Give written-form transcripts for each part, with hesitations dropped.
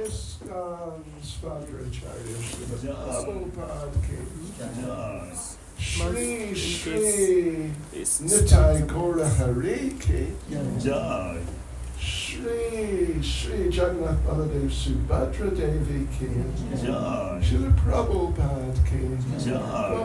ISKCON Pretoriya Prabhupada Shri Shri Nitai Gora Hare Ki Shri Shri Jagannath Baladev Subhadra Devi Ki Srila Prabhupada Ki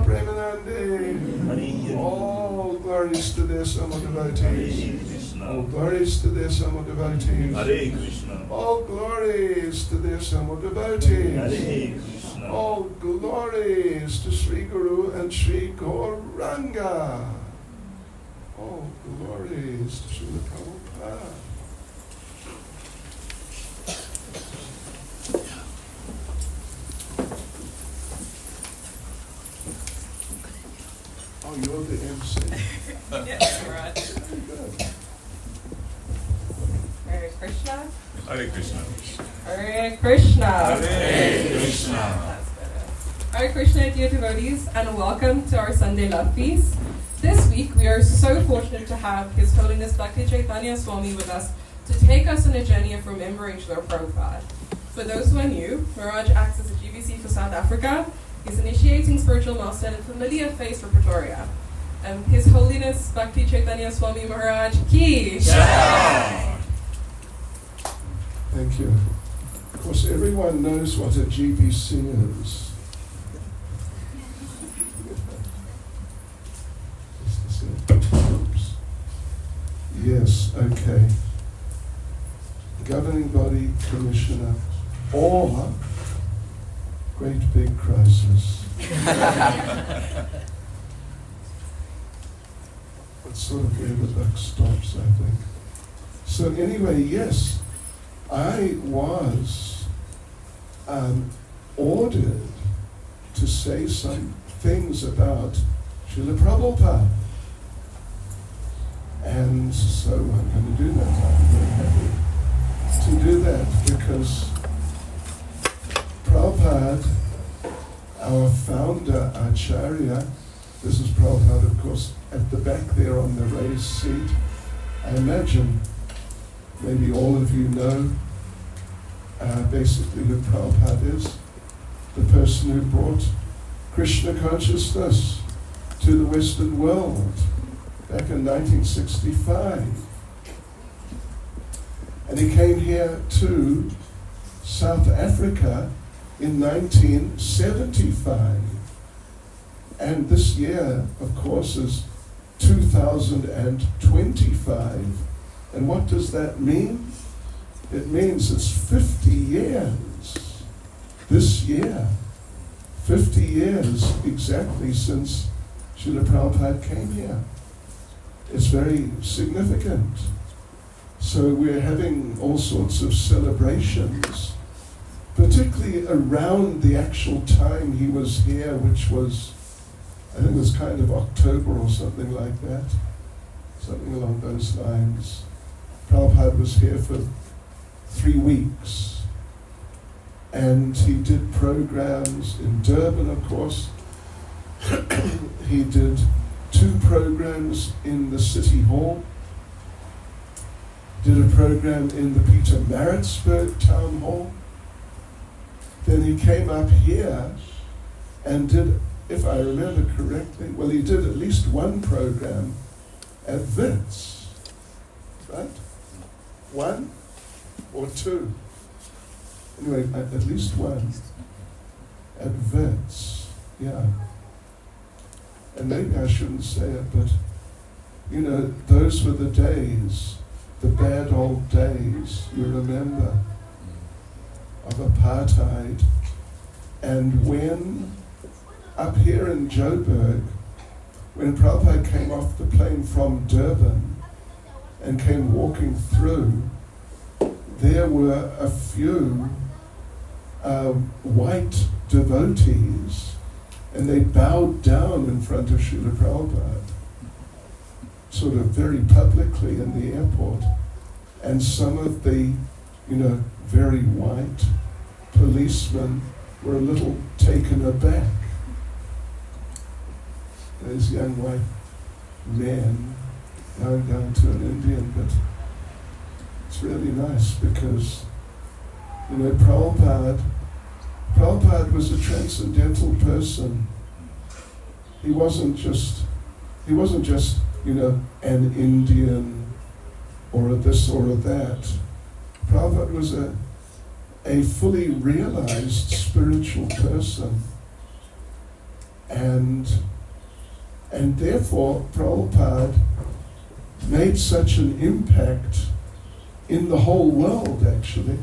Premanande. All glories to their Sama devotees. All glories to their Sama devotees. Hare Krishna. All glories to their Sama devotees. Hare Krishna. All glories to Sri Guru and Sri Gauranga. All glories to Srila Prabhupada. Oh, you're the MC. Yes, Maharaj. Very good. Hare Krishna. Hare Krishna. Hare Krishna. Hare Krishna. That's better. Hare Krishna, dear devotees, and welcome to our Sunday Love Feast. This week, we are so fortunate to have His Holiness Bhakti Chaitanya Swami with us to take us on a journey of remembering Srila Prabhupada. For those who are new, Maharaj acts as a GBC for South Africa. He's initiating spiritual master and a familiar face for Pretoriya. His Holiness Bhakti Chaitanya Swami Maharaj Ki. Yeah. Thank you. Of course, everyone knows what a GBC is. Oops. Yes, okay. Governing body, commissioner, or great big crisis. That's sort of where the buck stops, I think. So anyway, yes, I was ordered to say some things about Srila Prabhupada. And so I'm going to do that. I'm very happy to do that because Prabhupada, our founder, Acharya, this is Prabhupada, of course, at the back there on the raised seat. I imagine maybe all of you know basically who Prabhupada is, the person who brought Krishna consciousness to the Western world back in 1965. And he came here to South Africa in 1975. And this year, of course, is 2025. And what does that mean? It means it's 50 years this year. 50 years exactly since Srila Prabhupada came here. It's very significant. So we're having all sorts of celebrations, particularly around the actual time he was here, which was, I think it was kind of October or something like that, something along those lines. Prabhupada was here for 3 weeks, and he did programs in Durban, of course. He did 2 programs in the City Hall, did a program in the Peter Maritzburg Town Hall. Then he came up here and did, if I remember correctly, well, he did at least 1 program at Wits, right? 1 or 2? Anyway, at least 1 at Wits, yeah. And maybe I shouldn't say it, but, you know, those were the days, the bad old days, you remember, of apartheid. And when, up here in Joburg, when Prabhupada came off the plane from Durban and came walking through, there were a few white devotees, and they bowed down in front of Srila Prabhupada, sort of very publicly in the airport. And some of the, you know, very white policemen were a little taken aback. Those young white men, now I'm going to an Indian, but it's really nice because You know, Prabhupada was a transcendental person. He wasn't just, you know, an Indian or a this or a that. Prabhupada was a fully realized spiritual person. And therefore, Prabhupada made such an impact in the whole world, actually.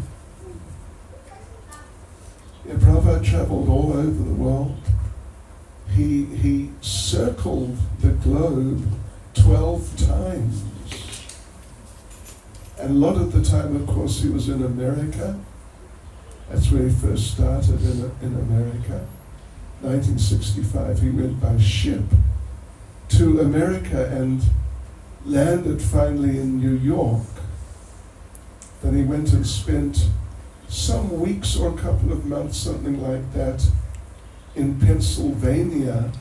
Yeah, Prabhupada traveled all over the world. He circled the globe 12 times. And a lot of the time, of course, he was in America. That's where he first started, in America. 1965, he went by ship to America and landed finally in New York. Then he went and spent some weeks or a couple of months, something like that, in Pennsylvania,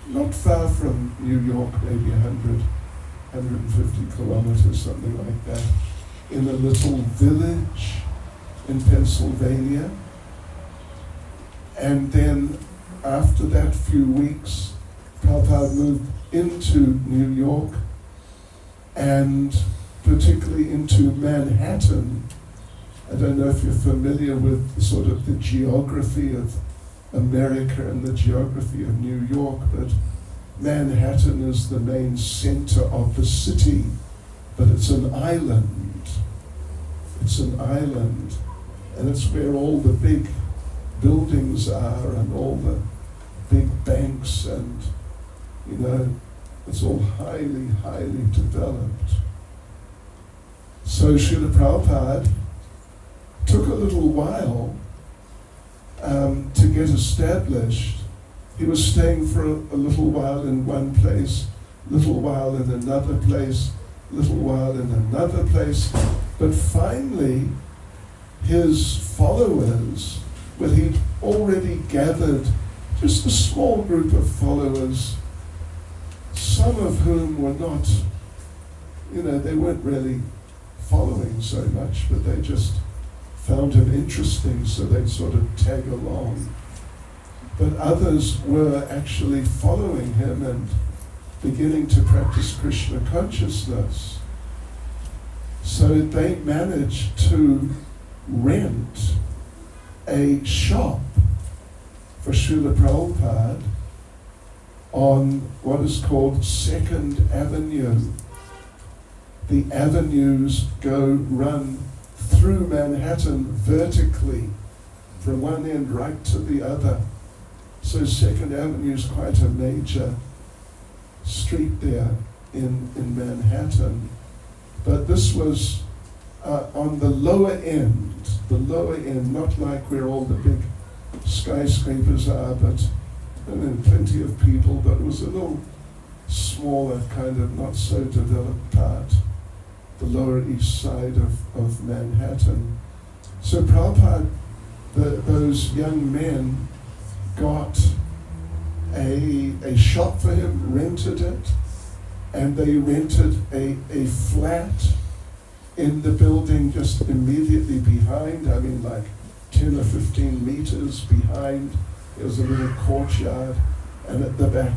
not far from New York, maybe 150 kilometers, something like that, in a little village in Pennsylvania. And then after that few weeks, Prabhupada moved into New York, and particularly into Manhattan. I don't know if you're familiar with sort of the geography of America and the geography of New York, but Manhattan is the main center of the city, but it's an island. It's an island, and it's where all the big buildings are and all the big banks, and, you know, it's all highly, highly developed. So Srila Prabhupada took a little while to get established. He was staying for a little while in one place, little while in another place, little while in another place, but finally his followers, well, he'd already gathered just a small group of followers, some of whom were not, you know, they weren't really following so much, but they just found him interesting, so they'd sort of tag along. But others were actually following him and beginning to practice Krishna consciousness. So they managed to rent a shop for Srila Prabhupada on what is called 2nd Avenue. The avenues run through Manhattan vertically, from one end right to the other. So 2nd Avenue is quite a major street there in Manhattan. But this was on the lower end, not like where all the big skyscrapers are, but plenty of people, but it was a little smaller, kind of not so developed part, the Lower East Side of Manhattan. So Prabhupada, those young men got a shop for him, rented it, and they rented a flat in the building just immediately behind, like 10 or 15 meters behind. There was a little courtyard, and at the back,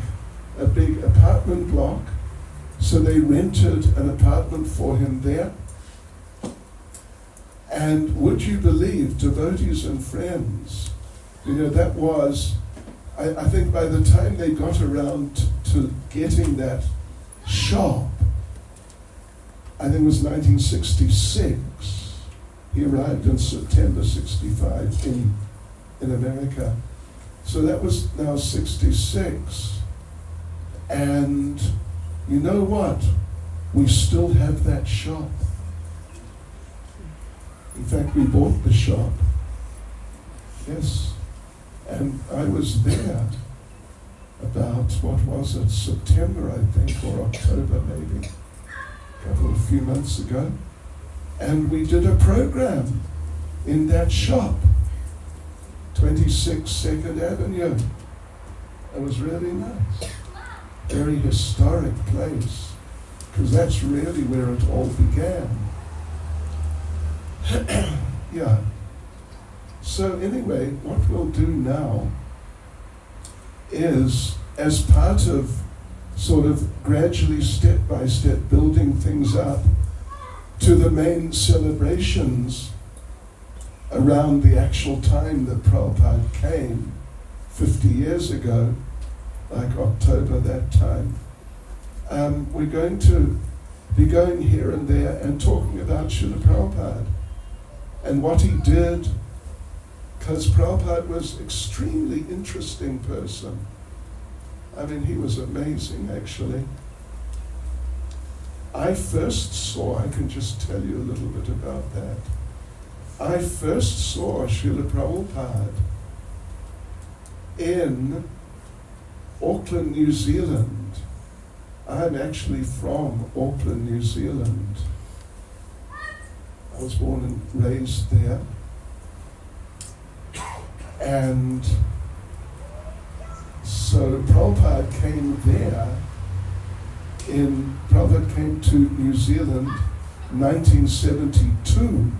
a big apartment block. So they rented an apartment for him there. And would you believe, devotees and friends, that was, I think by the time they got around to getting that shop, I think it was 1966. He arrived in September 65 in America. So that was now 66. And you know what? We still have that shop. In fact, we bought the shop. Yes. And I was there about, September, I think, or October maybe, a few months ago. And we did a program in that shop, 26 2nd Avenue. It was really nice. Very historic place, because that's really where it all began. Yeah. So anyway, what we'll do now is, as part of sort of gradually, step by step, building things up to the main celebrations around the actual time that Prabhupada came 50 years ago, like October that time, we're going to be going here and there and talking about Srila Prabhupada and what he did, because Prabhupada was an extremely interesting person. I mean, he was amazing, actually. I can just tell you a little bit about that. I first saw Srila Prabhupada in Auckland, New Zealand. I'm actually from Auckland, New Zealand. I was born and raised there. And so Prabhupada came there Prabhupada came to New Zealand in 1972.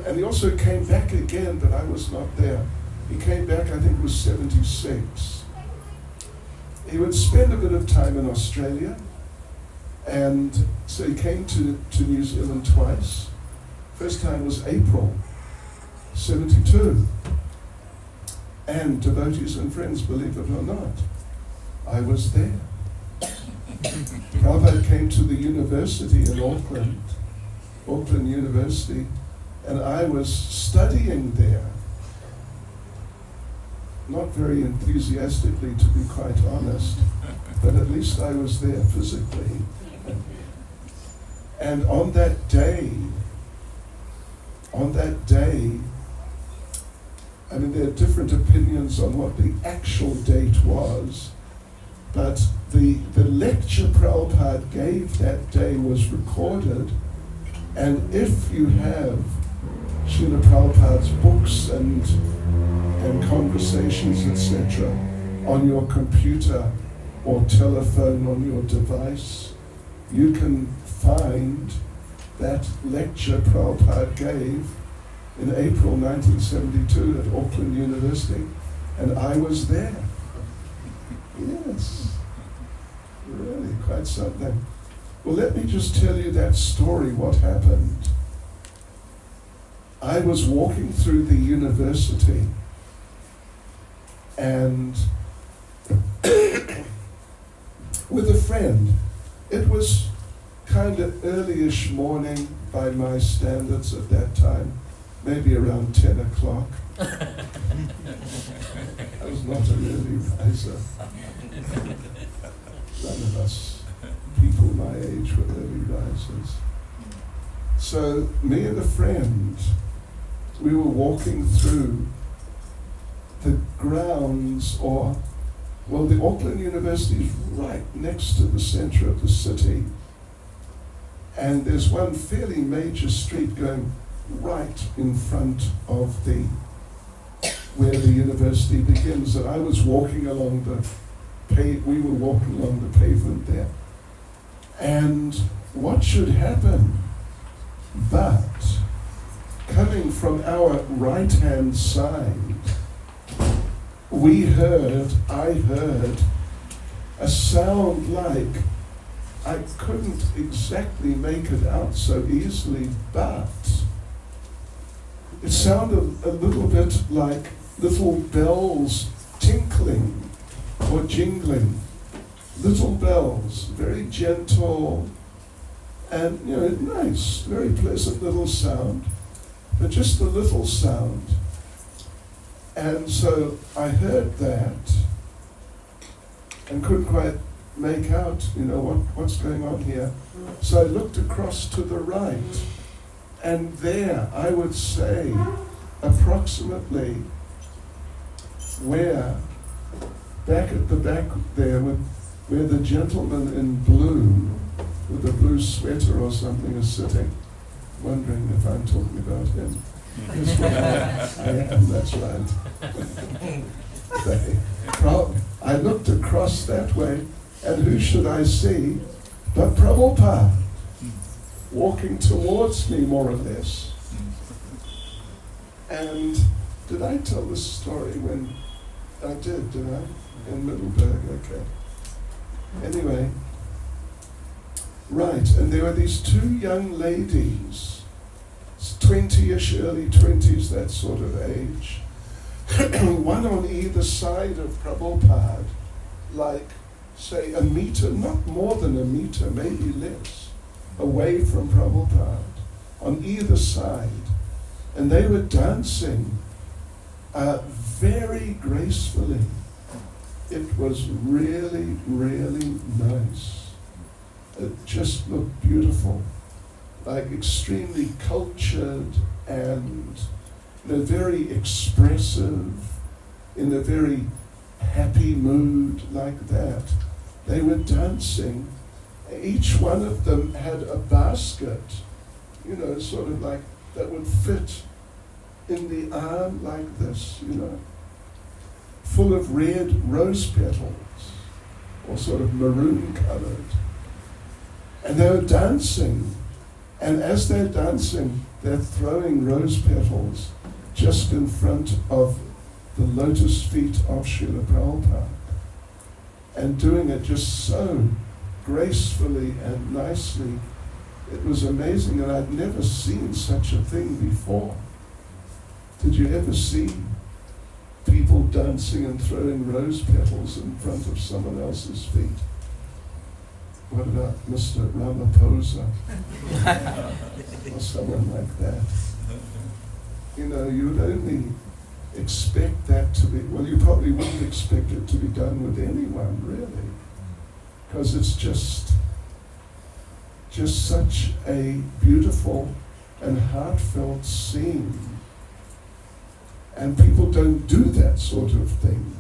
And he also came back again, but I was not there. He came back, I think it was 76. He would spend a bit of time in Australia, and so he came to New Zealand twice. First time was April 72. And devotees and friends, believe it or not, I was there. Prabhupada came to the university in Auckland University, and I was studying there. Not very enthusiastically, to be quite honest, but at least I was there physically. And on that day, I mean, there are different opinions on what the actual date was, but the lecture Prabhupada gave that day was recorded, and if you have Srila Prabhupada's books and conversations, etc., on your computer or telephone on your device, you can find that lecture Prabhupada gave in April 1972 at Auckland University, and I was there. Yes, really quite something. Well, let me just tell you that story, what happened. I was walking through the university, and with a friend. It was kind of early-ish morning by my standards at that time, maybe around 10 o'clock. I was not an early riser. None of us people my age were early risers. So me and a friend, we were walking through the grounds, the Auckland University is right next to the centre of the city, and there's one fairly major street going right in front of where the university begins, and I was walking along we were walking along the pavement there. And what should happen but coming from our right-hand side, I heard a sound like, I couldn't exactly make it out so easily, but it sounded a little bit like little bells tinkling or jingling. Little bells, very gentle and nice, very pleasant little sound, but just a little sound. And so I heard that and couldn't quite make out, what's going on here. So I looked across to the right, and there, I would say, approximately back at the back there, where the gentleman in blue, with a blue sweater or something, is sitting, wondering if I'm talking about him. Yes, I am, that's right. I looked across that way, and who should I see but Prabhupada walking towards me, more or less. And did I tell this story when I did I? In Middleburg, okay. Anyway, right, and there were these two young ladies, 20-ish, early 20s, that sort of age, one on either side of Prabhupada, like, say, a meter, not more than a meter, maybe less, away from Prabhupada, on either side. And they were dancing very gracefully. It was really, really nice. It just looked beautiful, like extremely cultured and very expressive, in a very happy mood like that. They were dancing. Each one of them had a basket, sort of like that would fit in the arm like this, full of red rose petals, or sort of maroon colored. And they were dancing, and as they're dancing, they're throwing rose petals just in front of the lotus feet of Srila Prabhupada, and doing it just so gracefully and nicely. It was amazing, and I'd never seen such a thing before. Did you ever see people dancing and throwing rose petals in front of someone else's feet? What about Mr. Ramaphosa? Or someone like that? You would only expect that to be, well, you probably wouldn't expect it to be done with anyone, really, because it's just such a beautiful and heartfelt scene. And people don't do that sort of thing.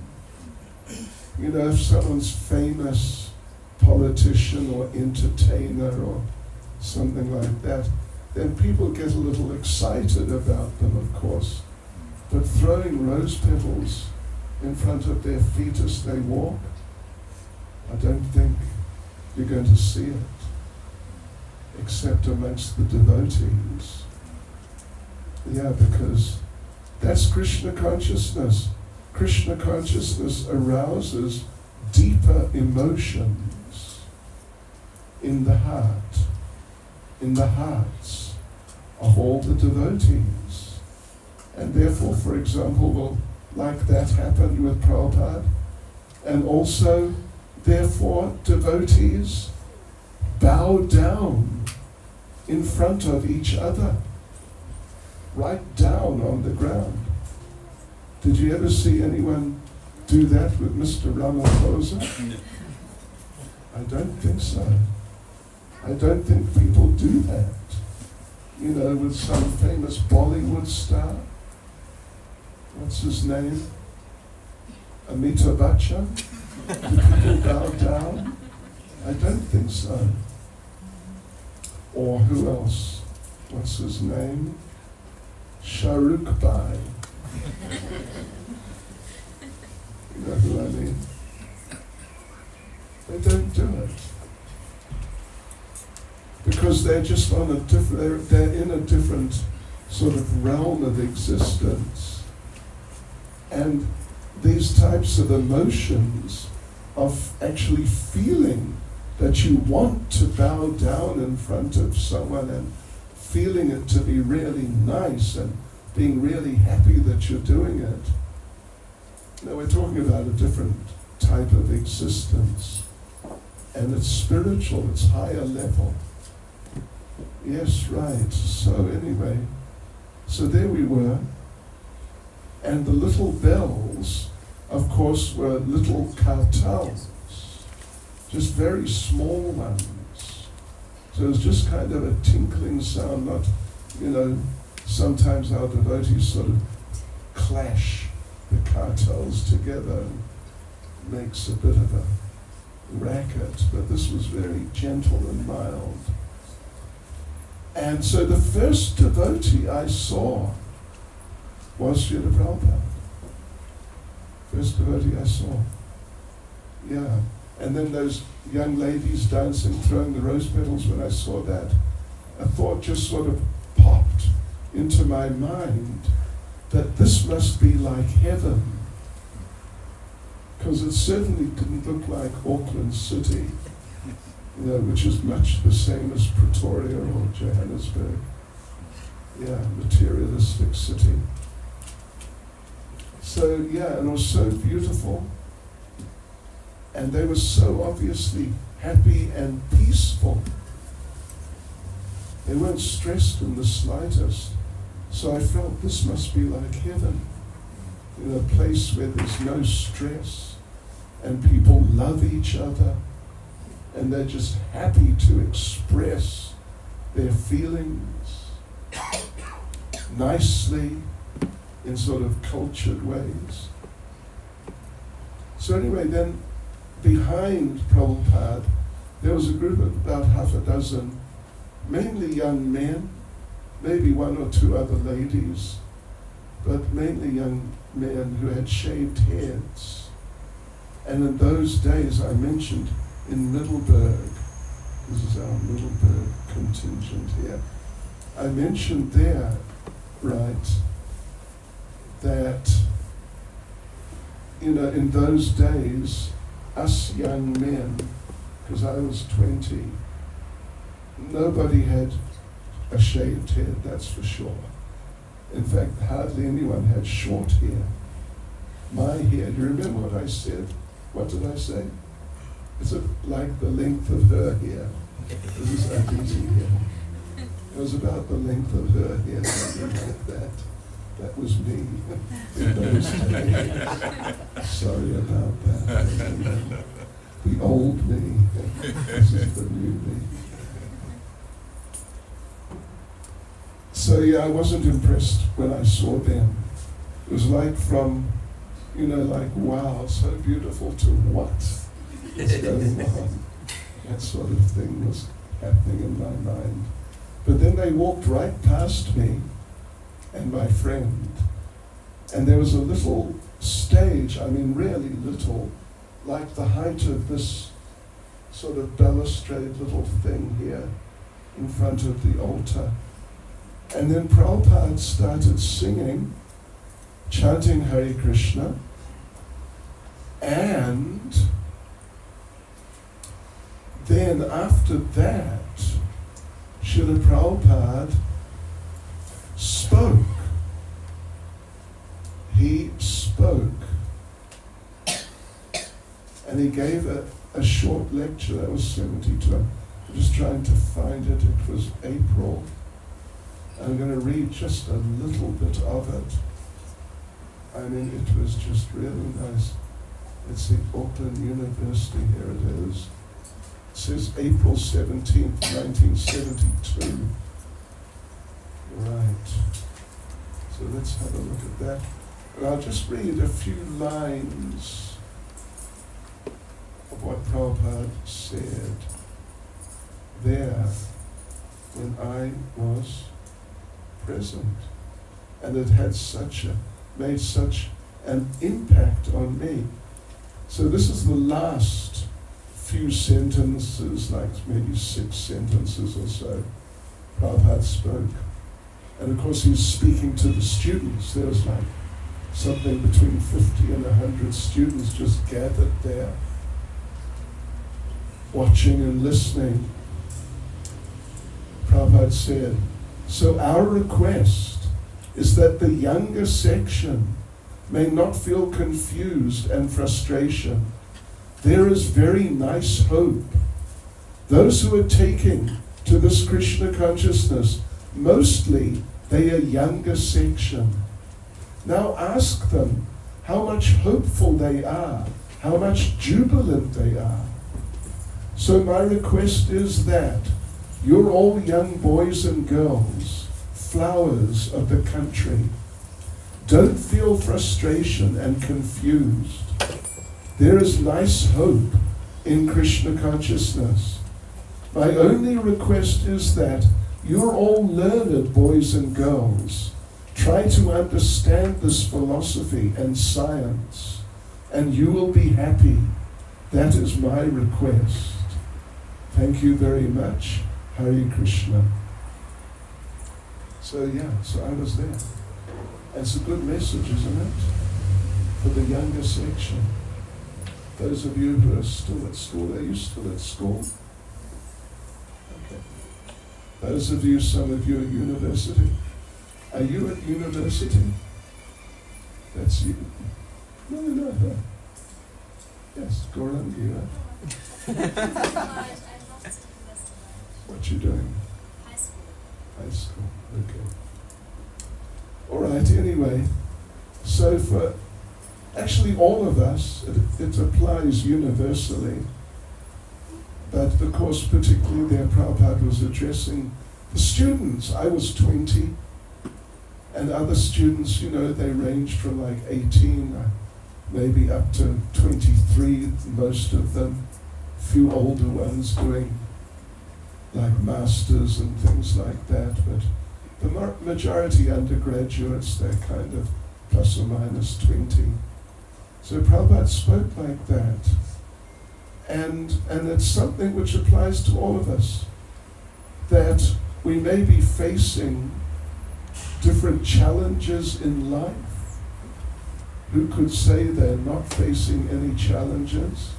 If someone's famous politician or entertainer or something like that, then people get a little excited about them, of course. But throwing rose petals in front of their feet as they walk, I don't think you're going to see it, except amongst the devotees. Yeah, because that's Krishna consciousness. Krishna consciousness arouses deeper emotions in the heart, in the hearts of all the devotees. And therefore, for example, like that happened with Prabhupada, and also, therefore, devotees bow down in front of each other, right down on the ground. Did you ever see anyone do that with Mr. Ramaphosa? I don't think so. I don't think people do that. With some famous Bollywood star. What's his name? Amitabh Bachchan? Do people bow down? I don't think so. Or who else? What's his name? Shahrukh Bhai. You know who I mean? They don't do it. Because they're just on a different, they're in a different sort of realm of existence. And these types of emotions of actually feeling that you want to bow down in front of someone and feeling it to be really nice and being really happy that you're doing it. We're talking about a different type of existence. And it's spiritual, it's higher level. Yes, right. So anyway, so there we were. And the little bells, of course, were little kartals, just very small ones. So it was just kind of a tinkling sound, not, sometimes our devotees sort of clash the kartals together and makes a bit of a racket, but this was very gentle and mild. And so the first devotee I saw was Srila Prabhupada. First devotee I saw. Yeah. And then those young ladies dancing, throwing the rose petals, when I saw that, a thought just sort of popped into my mind. that this must be like heaven, because it certainly didn't look like Auckland City, which is much the same as Pretoriya or Johannesburg. Yeah, materialistic city. So yeah, and it was so beautiful, and they were so obviously happy and peaceful. They weren't stressed in the slightest. So I felt this must be like heaven, a place where there's no stress and people love each other and they're just happy to express their feelings nicely in sort of cultured ways. So anyway, then behind Prabhupada, there was a group of about half a dozen, mainly young men, maybe one or two other ladies, but mainly young men who had shaved heads. And in those days, I mentioned in Middleburg, this is our Middleburg contingent here, I mentioned there, right, that, in those days, us young men, because I was 20, nobody had a shaved head, that's for sure. In fact, hardly anyone had short hair. My hair, do you remember what I said? What did I say? Is it like the length of her hair? This is Aditi hair. It was about the length of her hair, something like that. That was me in those days. Sorry about that. The old me. This is the new me. So yeah, I wasn't impressed when I saw them. It was like from, like, wow, so beautiful, to what is going on? That sort of thing was happening in my mind. But then they walked right past me and my friend. And there was a little stage, really little, like the height of this sort of balustrade little thing here in front of the altar. And then Prabhupada started singing, chanting Hare Krishna, and then after that, Srila Prabhupada spoke. He spoke. And he gave a short lecture. That was 72. I'm just trying to find it. It was April. I'm going to read just a little bit of it. It was just really nice. It's the Auckland University, here it is. It says April 17th, 1972. Right. So let's have a look at that. And I'll just read a few lines of what Prabhupada said there when I was present. And it had made such an impact on me. So this is the last few sentences, like maybe 6 sentences or so, Prabhupada spoke. And of course he was speaking to the students. There was like something between 50 and 100 students just gathered there, watching and listening. Prabhupada said, so our request is that the younger section may not feel confused and frustration. There is very nice hope. Those who are taking to this Krishna consciousness, mostly they are younger section. Now ask them how much hopeful they are, how much jubilant they are. So my request is that you're all young boys and girls, flowers of the country. Don't feel frustration and confused. There is nice hope in Krishna consciousness. My only request is that you're all learned boys and girls. Try to understand this philosophy and science, and you will be happy. That is my request. Thank you very much. Hare Krishna. So I was there. It's a good message, isn't it? For the younger section. Those of you who are still at school, are you still at school? Okay. Those of you, some of you at university. Are you at university? That's you. No. Yes, Gorangi, right? What you doing? High school. High school, okay. All right, anyway, so for actually all of us, it applies universally, but of course particularly there Prabhupada was addressing the students. I was 20, and other students, they ranged from like 18, maybe up to 23, most of them, few older ones doing like masters and things like that, but the majority undergraduates, they're kind of plus or minus 20. So Prabhupada spoke like that. And it's something which applies to all of us, that we may be facing different challenges in life. Who could say they're not facing any challenges?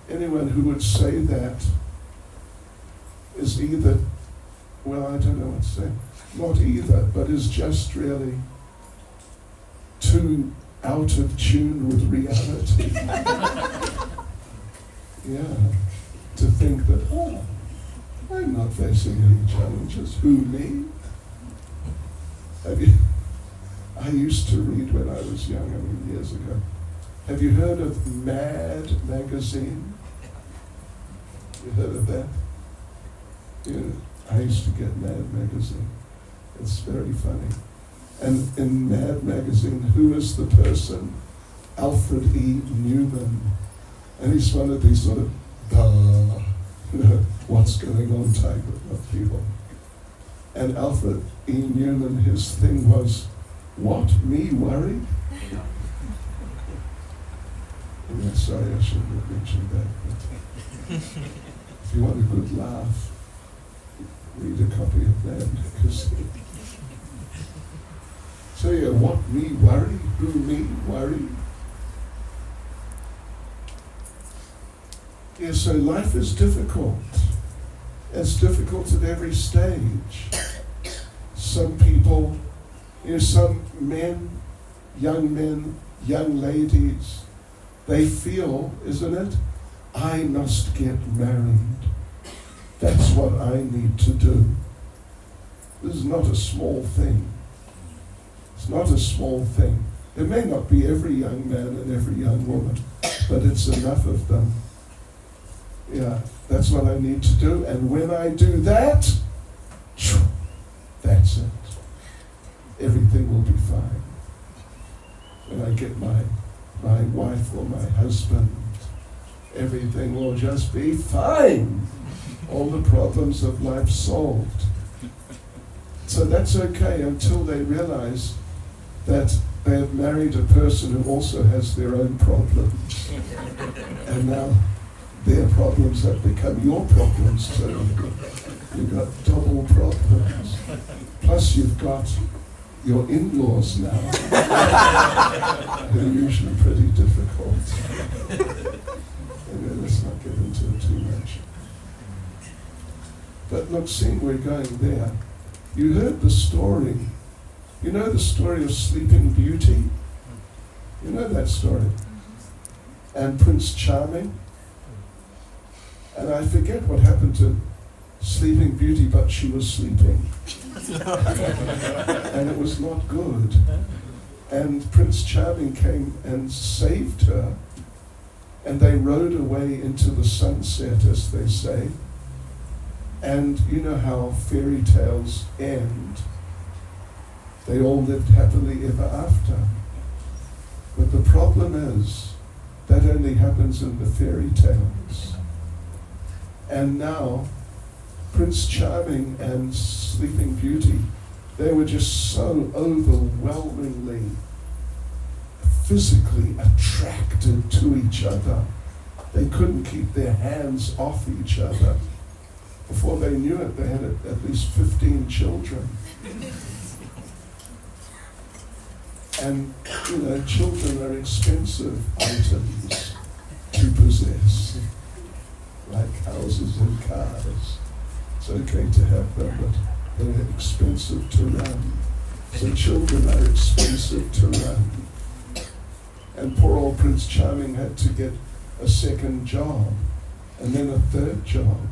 Anyone who would say that is either, well, I don't know what to say, not either, but is just really too out of tune with reality. Yeah, to think that, I'm not facing any challenges. Who, me? I used to read when I was young, years ago. Have you heard of Mad magazine? You heard of that? Yeah, I used to get Mad magazine. It's very funny. And in Mad magazine, who is the person? Alfred E. Newman. And he's one of these sort of, what's going on type of people. And Alfred E. Newman, his thing was, what, me worry? Yeah, sorry, I shouldn't have mentioned that. But if you want a good laugh, read a copy of Mad magazine. So yeah, what, me worry? Who, me worry? Yeah, so life is difficult. It's difficult at every stage. Some people, some men, young ladies, they feel, isn't it? I must get married. That's what I need to do. This is not a small thing. It's not a small thing. It may not be every young man and every young woman, but it's enough of them. Yeah, that's what I need to do. And when I do that, that's it. Everything will be fine. When I get my wife or my husband, everything will just be fine. All the problems of life solved. So that's okay until they realize that they have married a person who also has their own problems. And now their problems have become your problems too. You've got double problems. Plus you've got your in-laws now. They're usually pretty difficult. Anyway, let's not get into it too much. But look, seeing we're going there, you heard the story. You know the story of Sleeping Beauty? You know that story? And Prince Charming? And I forget what happened to Sleeping Beauty, but she was sleeping. And it was not good. And Prince Charming came and saved her. And they rode away into the sunset, as they say. And you know how fairy tales end. They all lived happily ever after. But the problem is, that only happens in the fairy tales. And now, Prince Charming and Sleeping Beauty, they were just so overwhelmingly physically attracted to each other. They couldn't keep their hands off each other. Before they knew it, they had at least 15 children. And, children are expensive items to possess, like houses and cars. It's okay to have them, but they're expensive to run. So children are expensive to run. And poor old Prince Charming had to get a second job, and then a third job.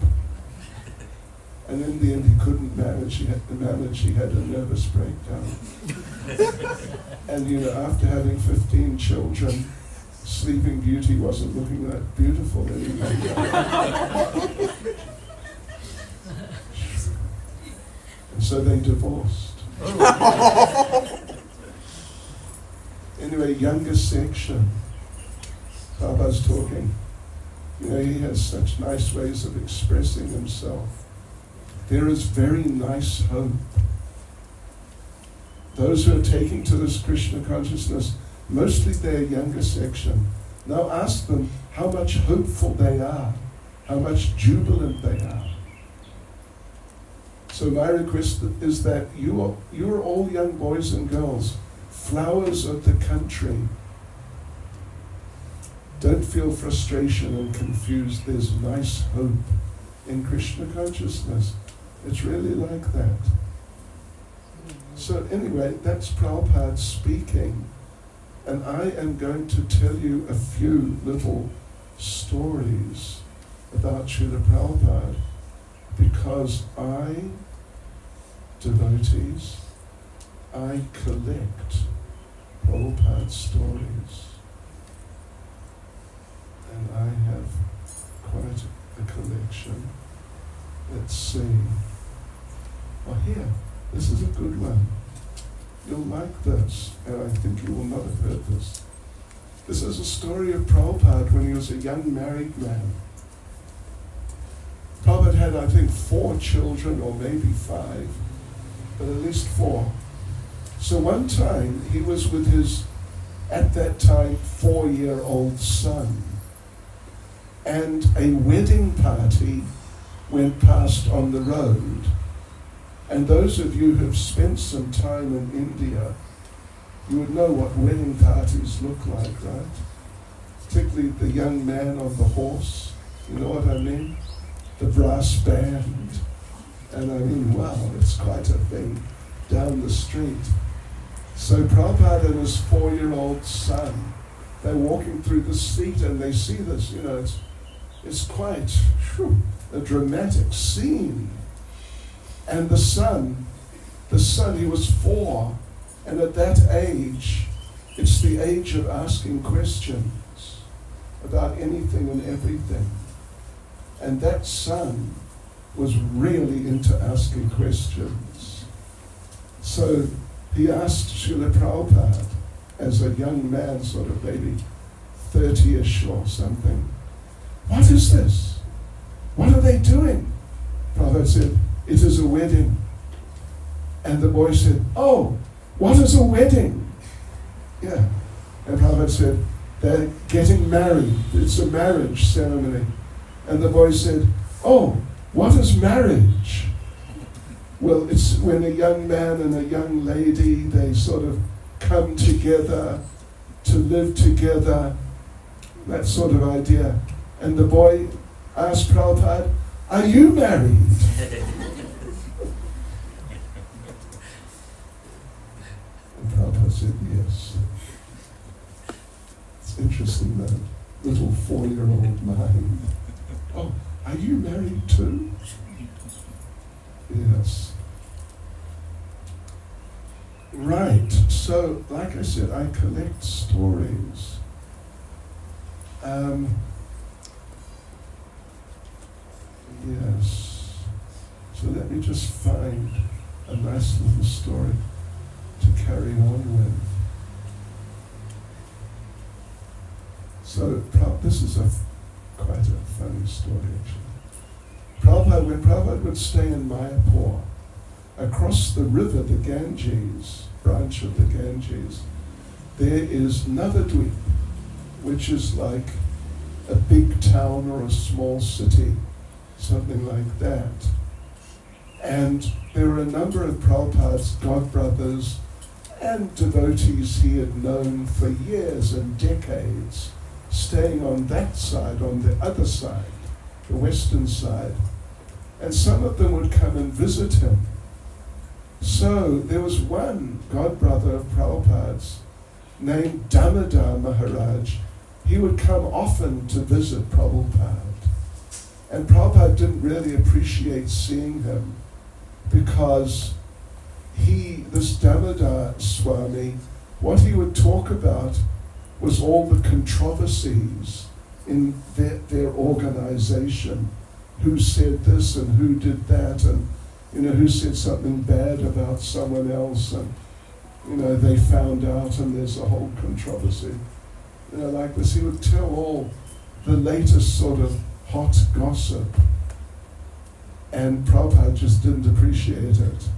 And in the end he couldn't manage, he had a nervous breakdown. And after having 15 children, Sleeping Beauty wasn't looking that beautiful anymore. And so they divorced. Anyway, younger section. Baba's talking. He has such nice ways of expressing himself. There is very nice hope. Those who are taking to this Krishna consciousness, mostly they're younger section. Now ask them how much hopeful they are, how much jubilant they are. So my request is that you are all young boys and girls, flowers of the country. Don't feel frustration and confused. There's nice hope in Krishna consciousness. It's really like that. So anyway, that's Prabhupada speaking. And I am going to tell you a few little stories about Srila Prabhupada, because devotees, I collect Prabhupada stories. And I have quite a collection. Let's see. Here, this is a good one. You'll like this, and I think you will not have heard this. This is a story of Prabhupada when he was a young married man. Prabhupada had, I think, 4 children, or maybe 5, but at least 4. So one time, he was with his, at that time, 4-year-old son. And a wedding party went past on the road. And those of you who have spent some time in India, you would know what wedding parties look like, right? Particularly the young man on the horse, you know what I mean? The brass band. And I mean, wow, it's quite a thing down the street. So Prabhupada and his 4-year-old son, they're walking through the street and they see this, it's quite a dramatic scene. And the son, he was 4, and at that age, it's the age of asking questions about anything and everything. And that son was really into asking questions. So he asked Srila Prabhupada, as a young man, sort of maybe 30-ish or something, "What is this? What are they doing?" Prabhupada said, "It is a wedding." And the boy said, "Oh, what is a wedding?" Yeah. And Prabhupada said, "They're getting married. It's a marriage ceremony." And the boy said, "Oh, what is marriage?" Well, it's when a young man and a young lady, they sort of come together to live together, that sort of idea. And the boy asked Prabhupada, "Are you married?" And Prabhupada said, "Yes." It's interesting, that little 4-year-old mind. "Oh, are you married too?" Yes. Right. So, like I said, I collect stories. Yes. So let me just find a nice little story to carry on with. So this is quite a funny story, actually. When Prabhupada would stay in Mayapur, across the river, the Ganges, branch of the Ganges, there is Navadvip, which is like a big town or a small city, something like that. And there were a number of Prabhupada's godbrothers and devotees he had known for years and decades, staying on that side, on the other side, the western side. And some of them would come and visit him. So there was one godbrother of Prabhupada's named Damodar Maharaj. He would come often to visit Prabhupada. And Prabhupada didn't really appreciate seeing him because this Damodar Swami, what he would talk about was all the controversies in their organization. Who said this and who did that, and who said something bad about someone else, and they found out and there's a whole controversy. Like this, he would tell all the latest sort of hot gossip. And Prabhupada just didn't appreciate it.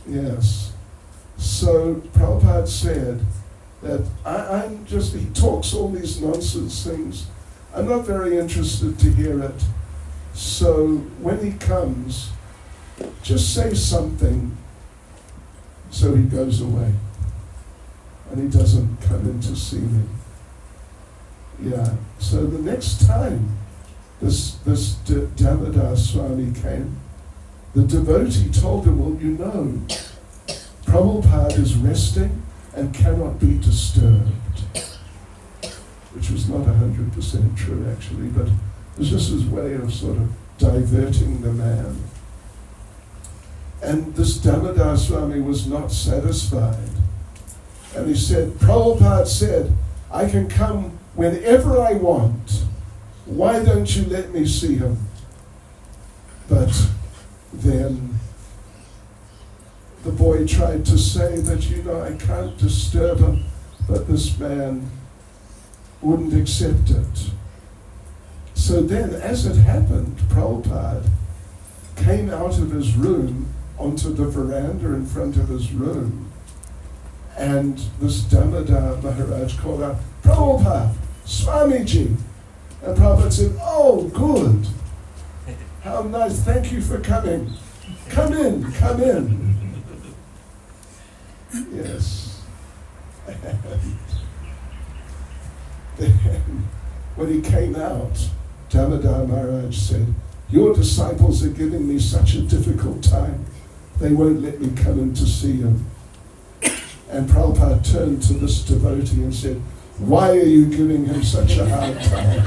Yes. So Prabhupada said that he talks all these nonsense things. I'm not very interested to hear it. So when he comes, just say something so he goes away. And he doesn't come in to see me. Yeah. So the next time this Damodar Swami came, the devotee told him, well, Prabhupada is resting and cannot be disturbed. Which was not 100% true, actually, but it was just his way of sort of diverting the man. And this Damodar Swami was not satisfied. And he said, Prabhupada said, I can come whenever I want. Why don't you let me see him? But then the boy tried to say that, I can't disturb him, but this man wouldn't accept it. So then, as it happened, Prabhupada came out of his room onto the veranda in front of his room, and this Damodar Maharaj called out, Prabhupada, Swamiji. And Prabhupada said, oh, good. How nice, thank you for coming. Come in, come in. Yes. Then, when he came out, Damodar Maharaj said, your disciples are giving me such a difficult time. They won't let me come in to see you. And Prabhupada turned to this devotee and said, why are you giving him such a hard time?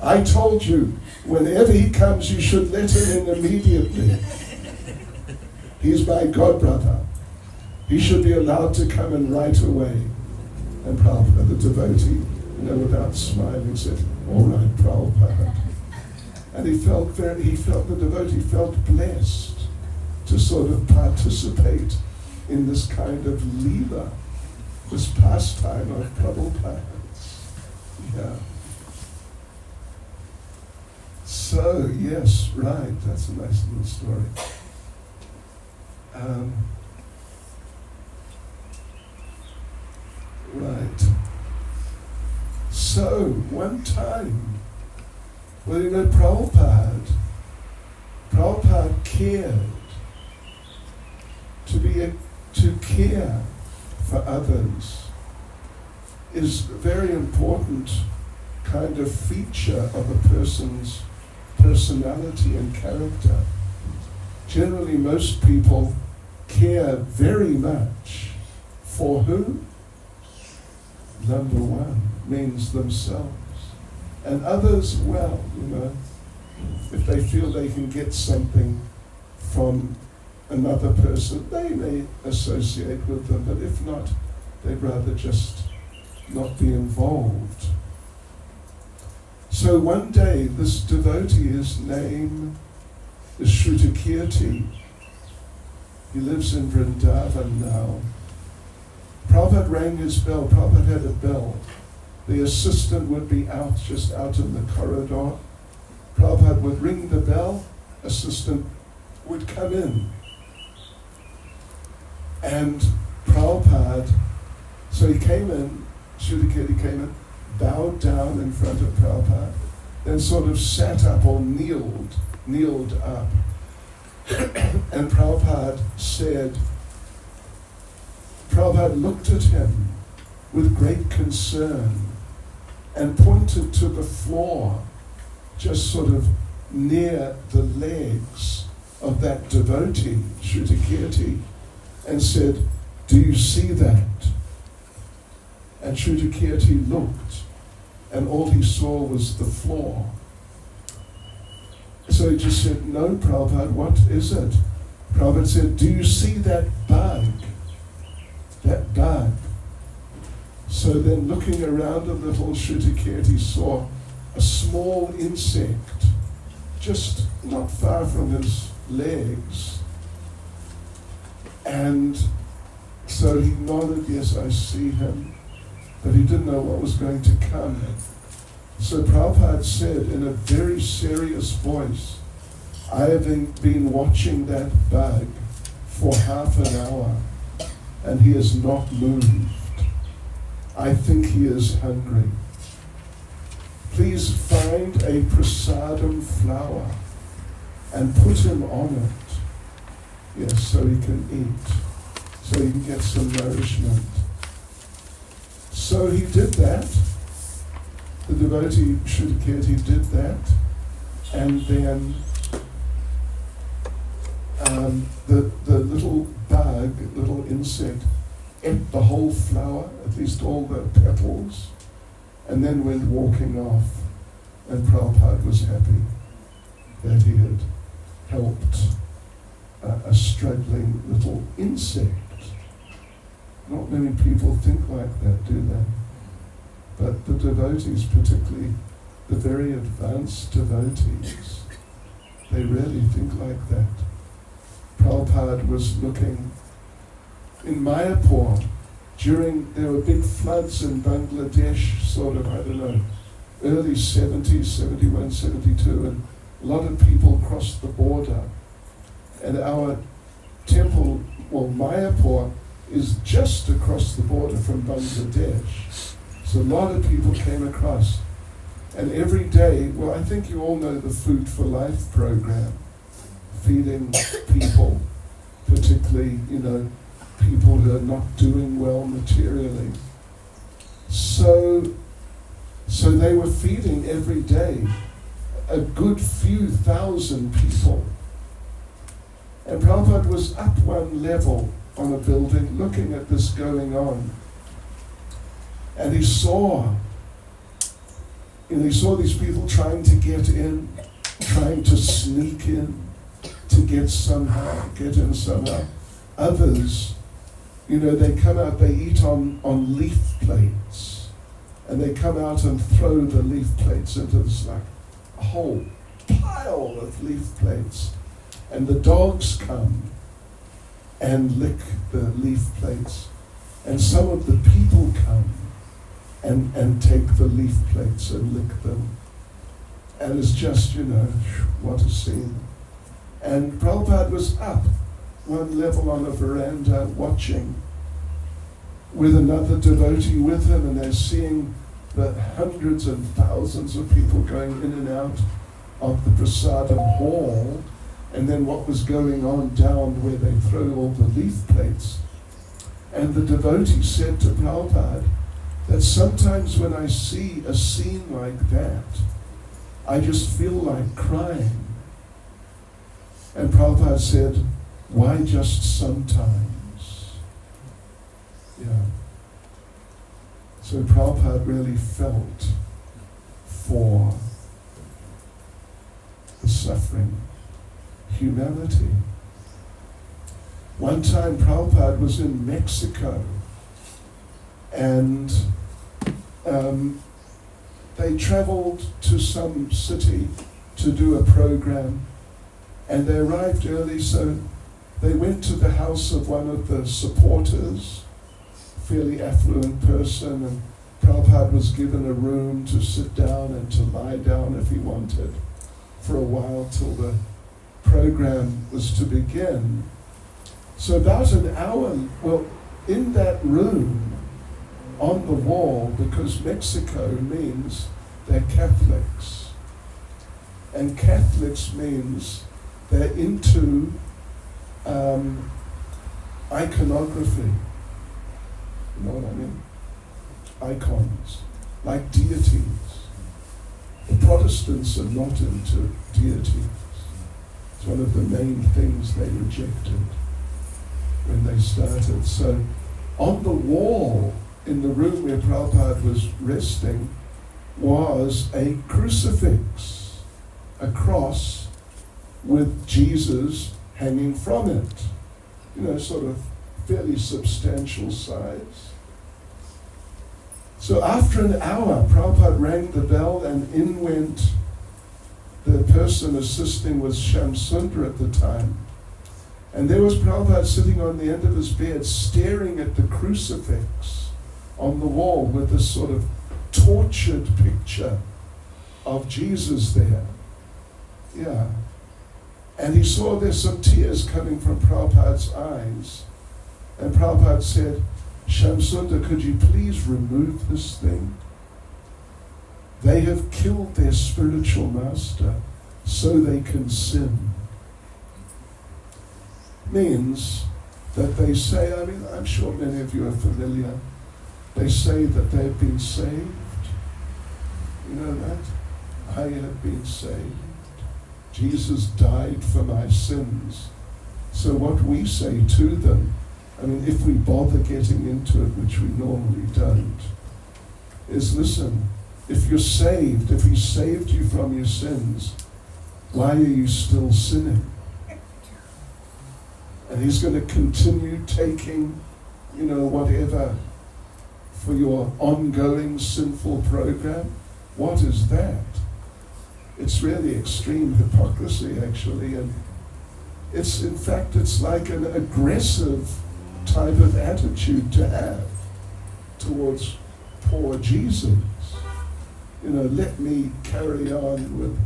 I told you, whenever he comes, you should let him in immediately. He's my godbrother. He should be allowed to come in right away. And Prabhupada, the devotee, without smiling, said, all right, Prabhupada. And the devotee felt blessed to sort of participate in this kind of leela, this pastime of Prabhupada's. Yeah. So, yes, right, that's a nice little story. Right. So, one time, Prabhupada cared to care for others is a very important kind of feature of a person's personality and character. Generally, most people care very much for who? Number one means themselves. And others, well, if they feel they can get something from another person, they may associate with them, but if not, they'd rather just not be involved. So one day, this devotee, his name is Shrutakirti. He lives in Vrindavan now. Prabhupada rang his bell. Prabhupada had a bell. The assistant would be just out in the corridor. Prabhupada would ring the bell. Assistant would come in. And Prabhupada, so he came in, Shrutakirti came in, bowed down in front of Prabhupada, then sort of sat up or kneeled up. And Prabhupada said, Prabhupada looked at him with great concern and pointed to the floor, just sort of near the legs of that devotee, Shrutakirti, and said, "Do you see that?" And Shrutakirti looked, and all he saw was the floor. So he just said, "No, Prabhupada, what is it?" Prabhupada said, "Do you see that bug? That bug?" So then looking around a little, Shrutakirti saw a small insect, just not far from his legs. And so he nodded, "Yes, I see him." But he didn't know what was going to come. So Prabhupada said in a very serious voice, "I have been watching that bug for half an hour, and he has not moved. I think he is hungry. Please find a prasadam flower and put him on it. Yes, so he can eat, so he can get some nourishment." So he did that. The devotee Shrutakirti did that, and then the little bug, little insect, ate the whole flower, at least all the petals, and then went walking off. And Prabhupada was happy that he had helped a struggling little insect. Not many people think like that, do they? But the devotees, particularly the very advanced devotees, they really think like that. Prabhupada was looking in Mayapur there were big floods in Bangladesh, sort of, I don't know, early 70s, 71, 72, and a lot of people crossed the border. And our temple, well, Mayapur is just across the border from Bangladesh. So a lot of people came across. And every day, well, I think you all know the Food for Life program, feeding people, particularly, people who are not doing well materially. So they were feeding every day a good few thousand people. And Prabhupada was up one level on a building looking at this going on. And he saw these people trying to get in, trying to sneak in, to get in somehow. Others, they come out, they eat on leaf plates, and they come out and throw the leaf plates into this, like, a whole pile of leaf plates. And the dogs come and lick the leaf plates. And some of the people come and take the leaf plates and lick them. And it's just, what a scene. And Prabhupada was up one level on a veranda watching with another devotee with him, and they're seeing the hundreds and thousands of people going in and out of the prasadam hall, and then what was going on down where they throw all the leaf plates. And the devotee said to Prabhupada that sometimes when I see a scene like that, I just feel like crying. And Prabhupada said, "Why just sometimes?" Yeah. So Prabhupada really felt for the suffering, humanity. One time Prabhupada was in Mexico, and they traveled to some city to do a program, and they arrived early, so they went to the house of one of the supporters, fairly affluent person, and Prabhupada was given a room to sit down and to lie down if he wanted for a while till the program was to begin. So about an hour, in that room, on the wall, because Mexico means they're Catholics, and Catholics means they're into iconography. You know what I mean? Icons, like deities. The Protestants are not into deities. It's one of the main things they rejected when they started. So on the wall in the room where Prabhupada was resting was a crucifix, a cross with Jesus hanging from it. You know, sort of fairly substantial size. So after an hour, Prabhupada rang the bell and in went the person assisting was Shamsundar at the time. And there was Prabhupada sitting on the end of his bed staring at the crucifix on the wall with this sort of tortured picture of Jesus there. Yeah. And he saw there's some tears coming from Prabhupada's eyes. And Prabhupada said, Shamsundar, could you please remove this thing? They have killed their spiritual master so they can sin. Means that they say, I mean, I'm sure many of you are familiar, they say that they've been saved. You know that? I have been saved. Jesus died for my sins. So what we say to them, I mean, if we bother getting into it, which we normally don't, is listen, if you're saved, if he saved you from your sins, why are you still sinning? And he's going to continue taking, you know, whatever for your ongoing sinful program. What is that? It's really extreme hypocrisy, actually, and it's, in fact, it's like an aggressive type of attitude to have towards poor Jesus. You know, let me carry on with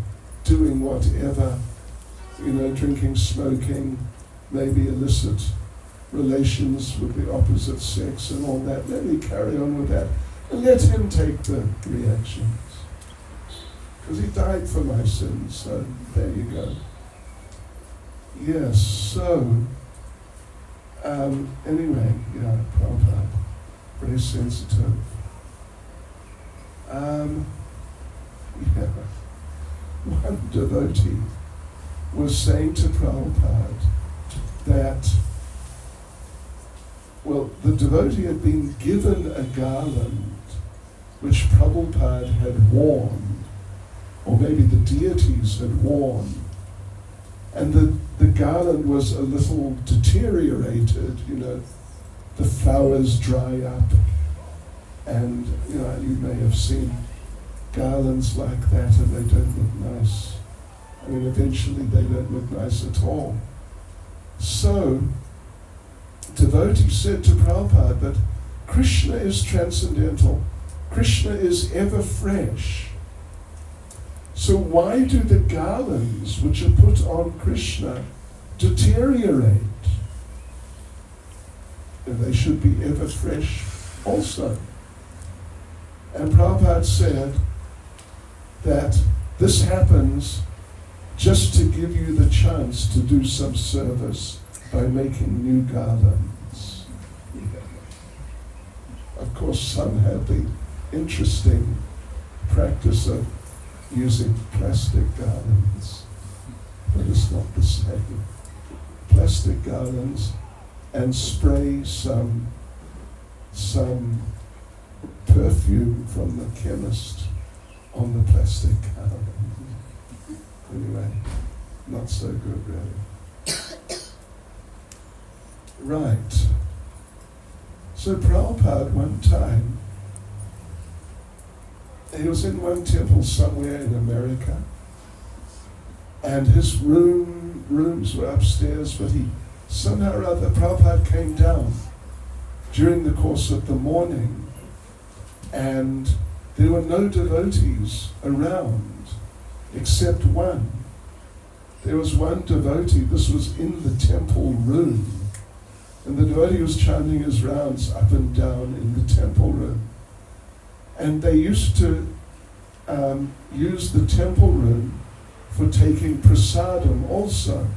doing whatever, you know, drinking, smoking, maybe illicit relations with the opposite sex and all that. Let me carry on with that and let him take the reactions. Because he died for my sins, so there you go. Yes, so, anyway, yeah, Prabhupada, very sensitive. Yeah, one devotee was saying to Prabhupada that, well, the devotee had been given a garland which Prabhupada had worn, or maybe the deities had worn, and the garland was a little deteriorated, you know, the flowers dry up, and, you know, you may have seen garlands like that and they don't look nice. I mean, eventually they don't look nice at all. So, devotee said to Prabhupada that Krishna is transcendental. Krishna is ever fresh. So why do the garlands which are put on Krishna deteriorate? And they should be ever fresh also. And Prabhupada said that this happens just to give you the chance to do some service by making new garlands. Of course, some have the interesting practice of using plastic garlands, but it's not the same. Plastic garlands and spray some perfume from the chemist on the plastic garland. Anyway, not so good really. Right. So Prabhupada one time, he was in one temple somewhere in America, and his rooms were upstairs, but he somehow or other, Prabhupada came down during the course of the morning, and there were no devotees around except one. There was one devotee, this was in the temple room, and the devotee was chanting his rounds up and down in the temple room. And they used to use the temple room for taking prasadam also.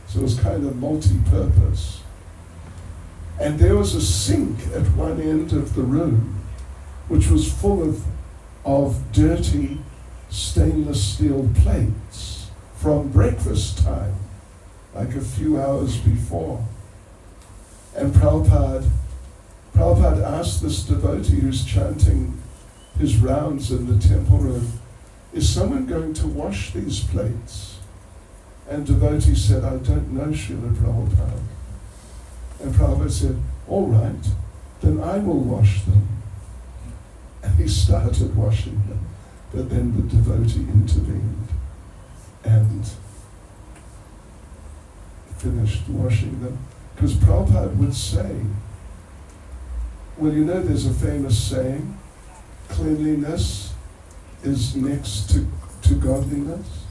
So it was kind of multi-purpose. And there was a sink at one end of the room, which was full of dirty stainless steel plates from breakfast time, like a few hours before. And Prabhupada asked this devotee who's chanting his rounds in the temple room, is someone going to wash these plates? And devotee said, I don't know, Srila Prabhupada. And Prabhupada said, all right, then I will wash them. And he started washing them. But then the devotee intervened and finished washing them. Because Prabhupada would say, well, you know, there's a famous saying, cleanliness is next to godliness.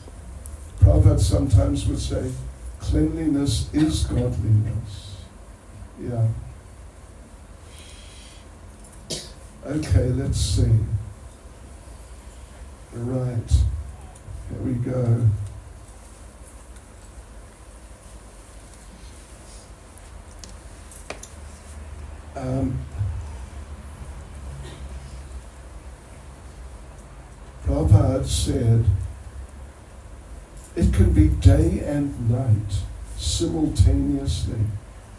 Prabhupada sometimes would say, cleanliness is godliness. Yeah. Okay, let's see. Right. Here we go. Prabhupada said, it can be day and night simultaneously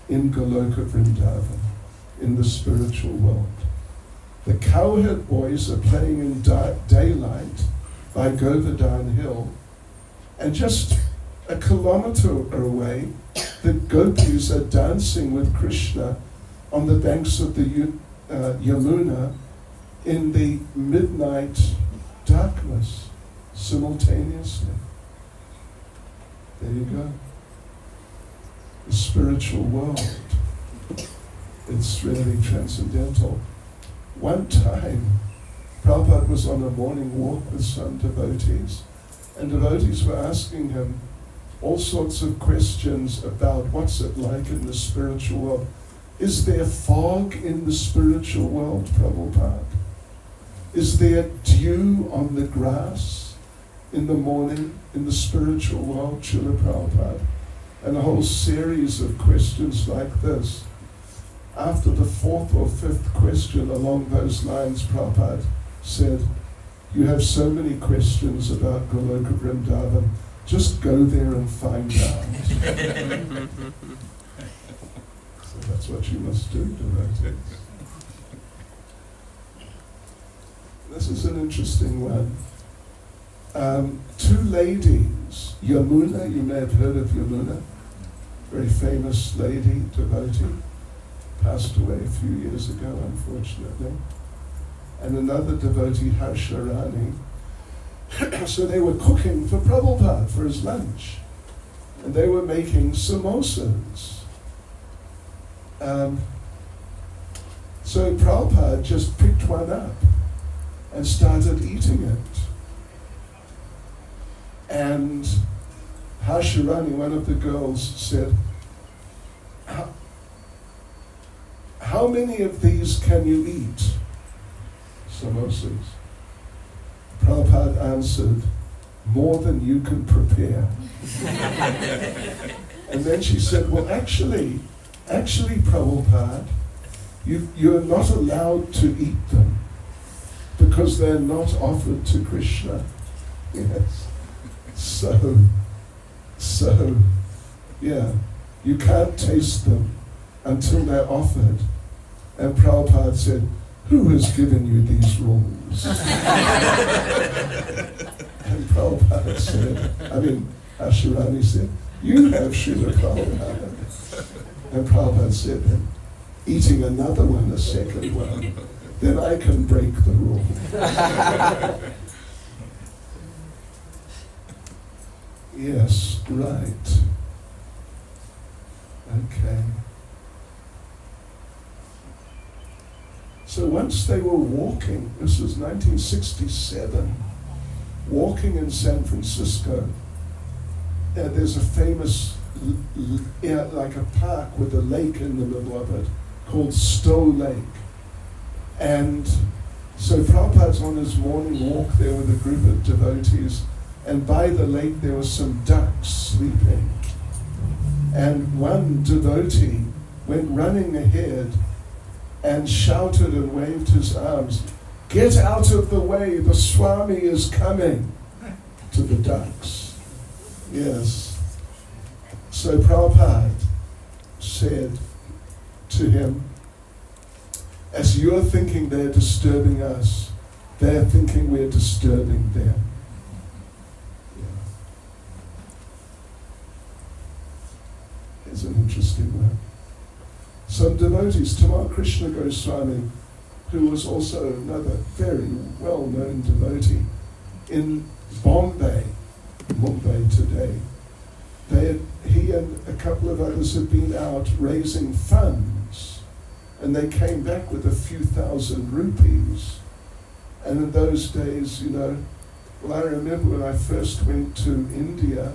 in Goloka Vrindavan, in the spiritual world. The cowherd boys are playing in daylight by Govardhan Hill, and just a kilometer away, the gopis are dancing with Krishna on the banks of the Yamuna in the midnight darkness, simultaneously. There you go. The spiritual world. It's really transcendental. One time, Prabhupada was on a morning walk with some devotees, and devotees were asking him all sorts of questions about what's it like in the spiritual world. Is there fog in the spiritual world, Prabhupada? Is there dew on the grass in the morning in the spiritual world, Srila Prabhupada? And a whole series of questions like this. After the fourth or fifth question along those lines, Prabhupada said, you have so many questions about Goloka Vrindavan, just go there and find out. So that's what you must do, devotees. This is an interesting one. Two ladies, Yamuna, you may have heard of Yamuna, very famous lady, devotee, passed away a few years ago, unfortunately. And another devotee, Harsharani. So they were cooking for Prabhupada for his lunch. And they were making samosas. So Prabhupada just picked one up and started eating it. And Harsharani, one of the girls, said, how many of these can you eat? Samosas. Prabhupada answered, more than you can prepare. And then she said, well, actually, Prabhupada, you're not allowed to eat them because they're not offered to Krishna. Yes. So, yeah, you can't taste them until they're offered. And Prabhupada said, who has given you these rules? And Prabhupada said, Asharani said, you have, Srila Prabhupada. And Prabhupada said, eating another one, a second one, then I can break the rule. Yes, right. Okay. So once they were walking, this was 1967, walking in San Francisco, there's a famous, like a park with a lake in the middle of it, called Stowe Lake. And so Prabhupada's on his morning walk there with a group of devotees, and by the lake there were some ducks sleeping. And one devotee went running ahead and shouted and waved his arms, "Get out of the way, the Swami is coming," to the ducks. Yes. So Prabhupada said to him, as you're thinking they're disturbing us, they're thinking we're disturbing them. Yeah. It's an interesting one. Some devotees, Tamal Krishna Goswami, who was also another very well-known devotee in Mumbai today, he and a couple of others had been out raising funds, and they came back with a few thousand rupees. And in those days, I remember when I first went to India,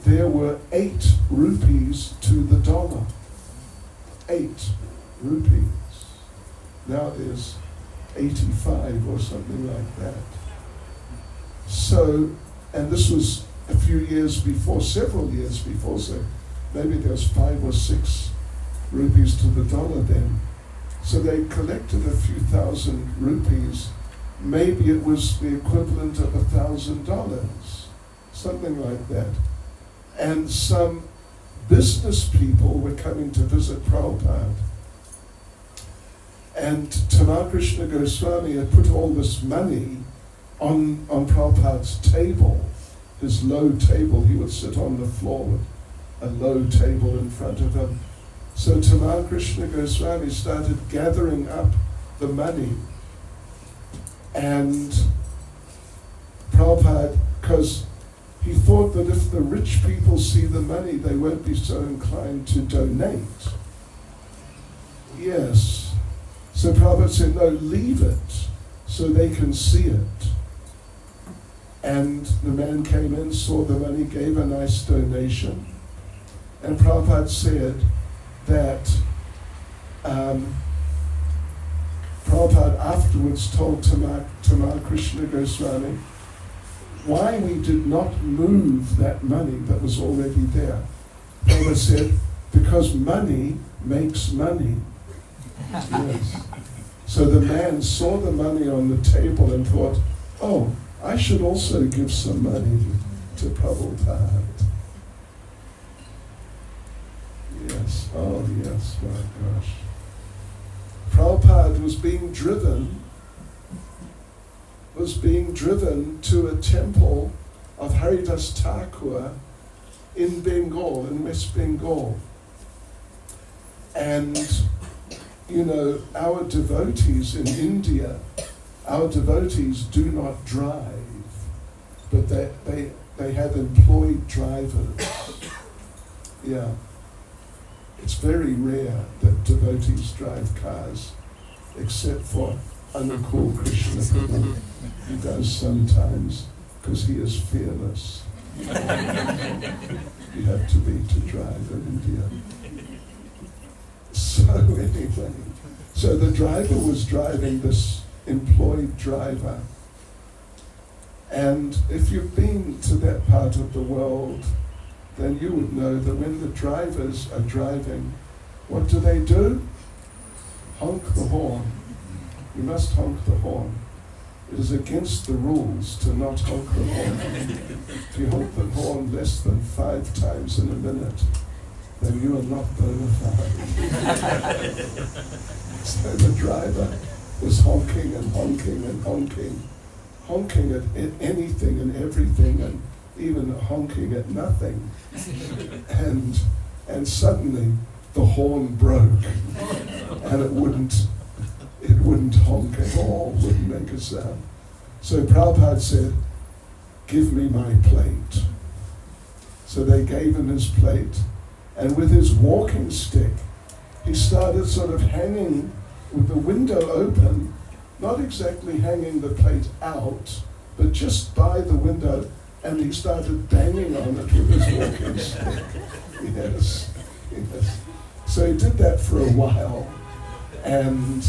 there were 8 rupees to the dollar. 8 rupees. Now there's 85 or something like that. So, and this was a few years before, several years before, so maybe there was 5 or 6 rupees to the dollar then. So they collected a few thousand rupees. Maybe it was the equivalent of $1,000, something like that. And some business people were coming to visit Prabhupada. And Tamal Krishna Goswami had put all this money on Prabhupada's table, his low table. He would sit on the floor with a low table in front of him. So Tamal Krishna Goswami started gathering up the money. And Prabhupada, because he thought that if the rich people see the money, they won't be so inclined to donate. Yes. So Prabhupada said, no, leave it so they can see it. And the man came in, saw the money, gave a nice donation. And Prabhupada said that Prabhupada afterwards told Tamal Krishna Goswami why we did not move that money that was already there. Prabhupada said, because money makes money. Yes. So the man saw the money on the table and thought, oh, I should also give some money to Prabhupada. Yes, oh yes, my gosh. Prabhupada was being driven to a temple of Haridas Thakur in Bengal, in West Bengal. And, our devotees in India, our devotees do not drive, but they have employed drivers. Yeah. It's very rare that devotees drive cars, except for Anukul Krishna Prabhu. He does sometimes, because he is fearless. You have to be to drive in India. So anyway, so the driver was driving this employed driver. And if you've been to that part of the world, then you would know that when the drivers are driving, what do? Honk the horn. You must honk the horn. It is against the rules to not honk the horn. If you honk the horn less than 5 times in a minute, then you are not bona fide. So the driver was honking and honking and honking, honking at anything and everything, and even honking at nothing. And suddenly the horn broke, and it wouldn't honk at all, wouldn't make a sound. So Prabhupada said, give me my plate. So they gave him his plate, and with his walking stick, he started sort of hanging with the window open, not exactly hanging the plate out, but just by the window, and he started banging on it with his walking stick. Yes. So he did that for a while, and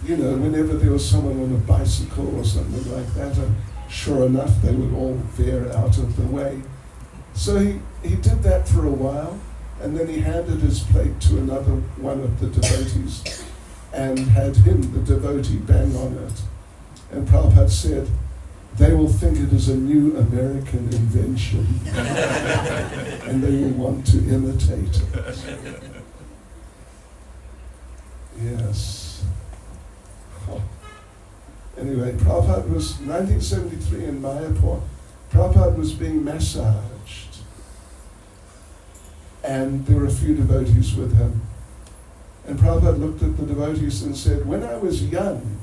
whenever there was someone on a bicycle or something like that, and sure enough, they would all veer out of the way. So he did that for a while, And then he handed his plate to another one of the devotees and had him, the devotee, bang on it. And Prabhupada said, they will think it is a new American invention and they will want to imitate it. Yes. Oh. Anyway, Prabhupada was, 1973 in Mayapur, Prabhupada was being massaged. And there were a few devotees with him. And Prabhupada looked at the devotees and said, when I was young,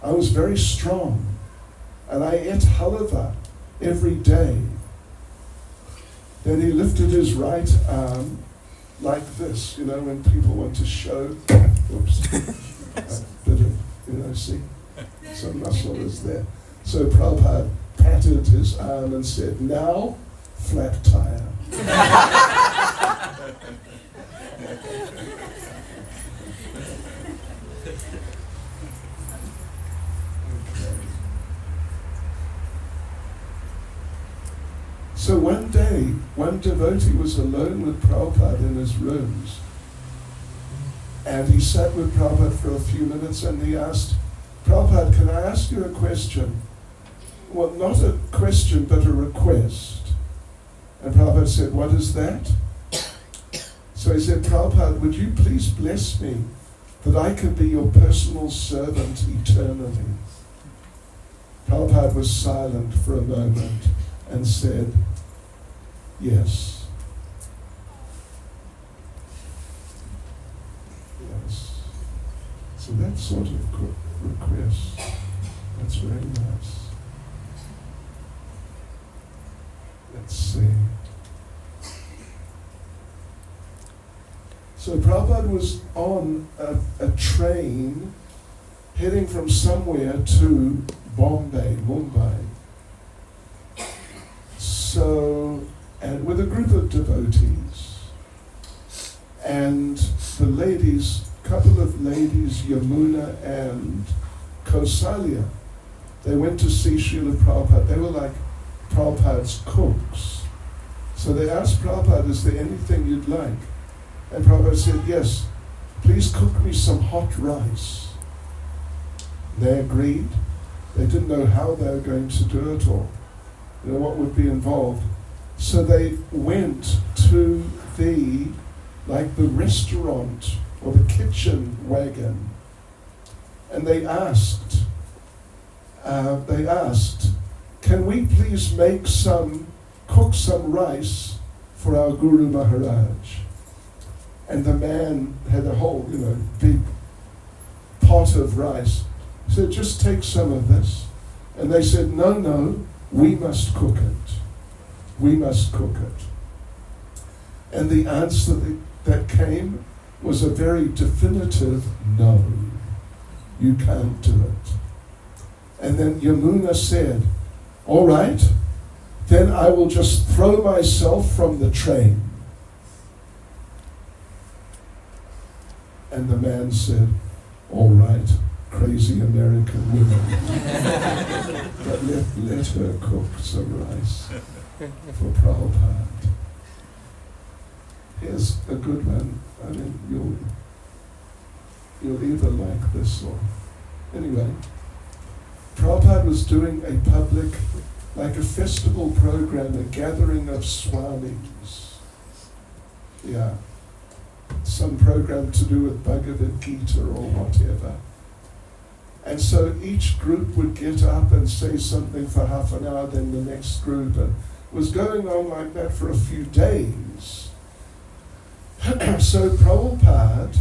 I was very strong. And I ate halava every day. Then he lifted his right arm like this, when people want to show, oops, a bit of, see, some muscle is there. So Prabhupada patted his arm and said, now, flat tire. So one day, one devotee was alone with Prabhupada in his rooms. And he sat with Prabhupada for a few minutes and he asked, Prabhupada, can I ask you a question? Well, not a question, but a request. And Prabhupada said, what is that? So he said, Prabhupada, would you please bless me that I can be your personal servant eternally? Prabhupada was silent for a moment and said, yes. Yes. So that sort of request, that's very nice. Let's see. So Prabhupada was on a train heading from somewhere to Mumbai. So, and with a group of devotees. And the ladies, couple of ladies, Yamuna and Kausalya, they went to see Srila Prabhupada. They were like Prabhupada's cooks. So they asked Prabhupada, is there anything you'd like? And Prabhupada said, yes, please cook me some hot rice. They agreed. They didn't know how they were going to do it or what would be involved. So they went to the restaurant or the kitchen wagon, and they asked, can we please cook some rice for our Guru Maharaj? And the man had a whole, big pot of rice. He said, just take some of this. And they said, no, we must cook it. We must cook it. And the answer that came was a very definitive no. You can't do it. And then Yamuna said, all right, then I will just throw myself from the train. And the man said, all right, crazy American woman. But let her cook some rice for Prabhupada. Here's a good one. I mean, you'll either like this or... Anyway, Prabhupada was doing a public, like a festival program, a gathering of swamis. Yeah. Some program to do with Bhagavad Gita or whatever. And so each group would get up and say something for half an hour, then the next group, and it was going on like that for a few days. So Prabhupada,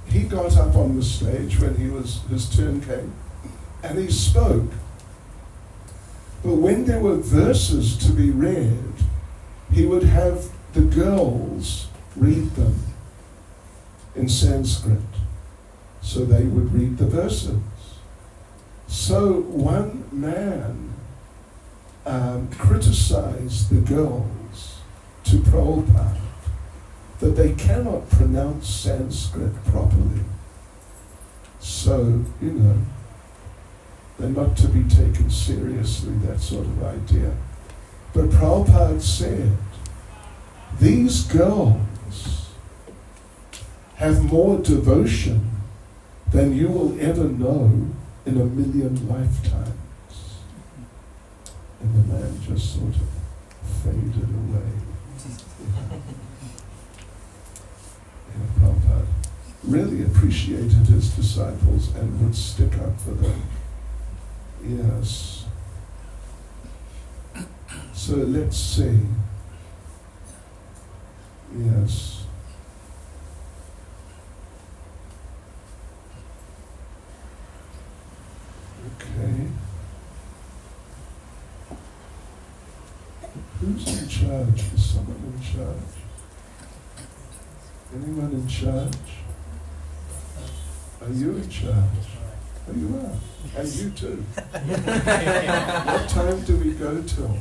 he got up on the stage when his turn came, and he spoke. But when there were verses to be read, he would have the girls read them in Sanskrit. So they would read the verses. So one man criticized the girls to Prabhupada that they cannot pronounce Sanskrit properly. So, They're not to be taken seriously, that sort of idea. But Prabhupada said, these girls have more devotion than you will ever know in a million lifetimes. And the man just sort of faded away. Prabhupada really appreciated his disciples and would stick up for them. Yes. So let's see. Yes. Okay. Who's in charge? Is someone in charge? Anyone in charge? Are you in charge? Oh, you are. And you too. What time do we go till?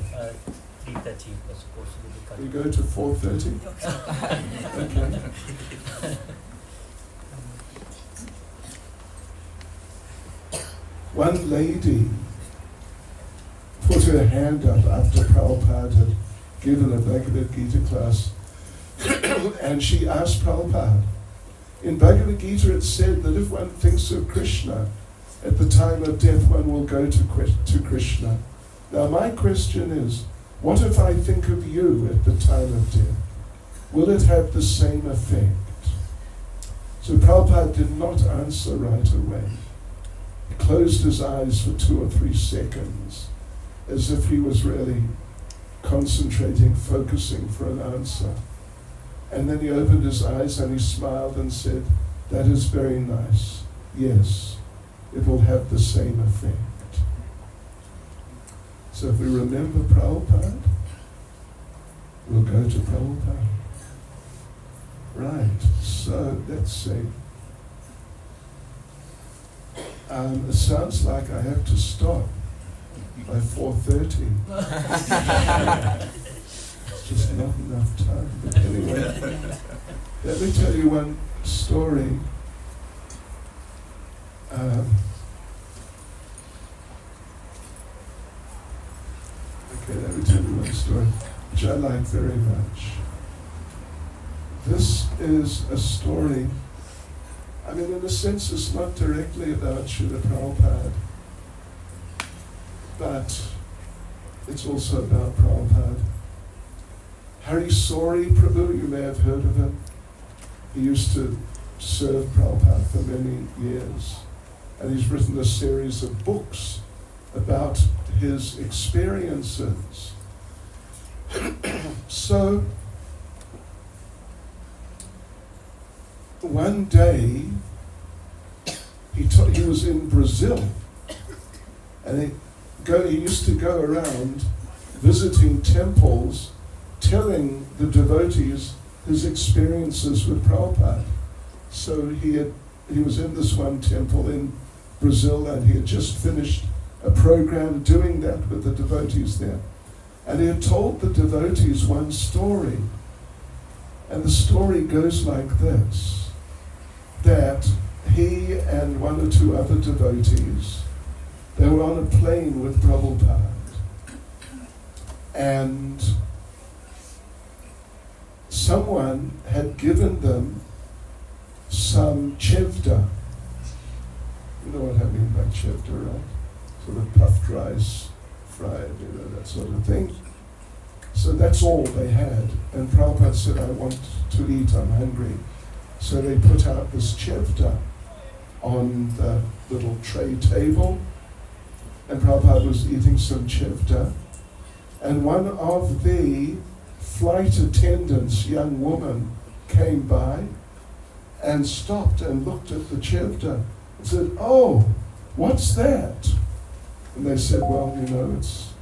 3:30 was supposed to be the cut. We go to 4:30? Okay. One lady put her hand up after Prabhupada had given a Bhagavad Gita class and she asked Prabhupada, in Bhagavad Gita it said that if one thinks of Krishna, at the time of death one will go to Krishna. Now my question is, what if I think of you at the time of death? Will it have the same effect? So Prabhupada did not answer right away. He closed his eyes for 2 or 3 seconds, as if he was really concentrating, focusing for an answer. And then he opened his eyes and he smiled and said, that is very nice. Yes, it will have the same effect. So if we remember Prabhupada, we'll go to Prabhupada. Right, so let's see. It sounds like I have to stop by 4:30. It's just not enough time. But anyway, let me tell you one story. Let me tell you one story, which I like very much. This is a story, I mean, in a sense, it's not directly about Srila Prabhupada, but it's also about Prabhupada. Harisori Prabhu, you may have heard of him. He used to serve Prabhupada for many years, and he's written a series of books about his experiences. So, one day, he was in Brazil, and he used to go around visiting temples, telling the devotees his experiences with Prabhupada. So he was in this one temple in Brazil, and he had just finished a program doing that with the devotees there. And he had told the devotees one story. And the story goes like this, that he and 1 or 2 other devotees, they were on a plane with Prabhupada. And someone had given them some chevda. You know what I mean by chevda, right? Sort of puffed rice, fried, that sort of thing. So that's all they had. And Prabhupada said, I want to eat, I'm hungry. So they put out this chevda on the little tray table, and Prabhupada was eating some chevda. And one of the flight attendants, young woman, came by and stopped and looked at the chevda and said, oh, what's that? And they said, well, it's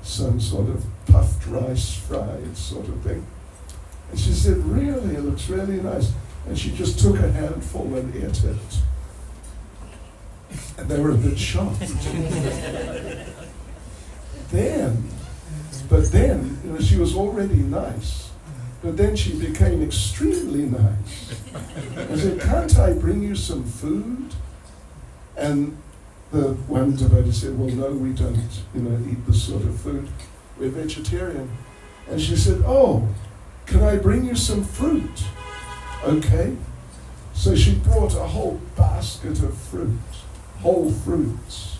some sort of puffed rice, fried sort of thing. And she said, really, it looks really nice. And she just took a handful and ate it. And they were a bit shocked. But then, she was already nice. But then she became extremely nice. I said, can't I bring you some food? And the one devotee said, well, no, we don't, eat this sort of food. We're vegetarian. And she said, oh, can I bring you some fruit? Okay. So she brought a whole basket of fruit, whole fruits.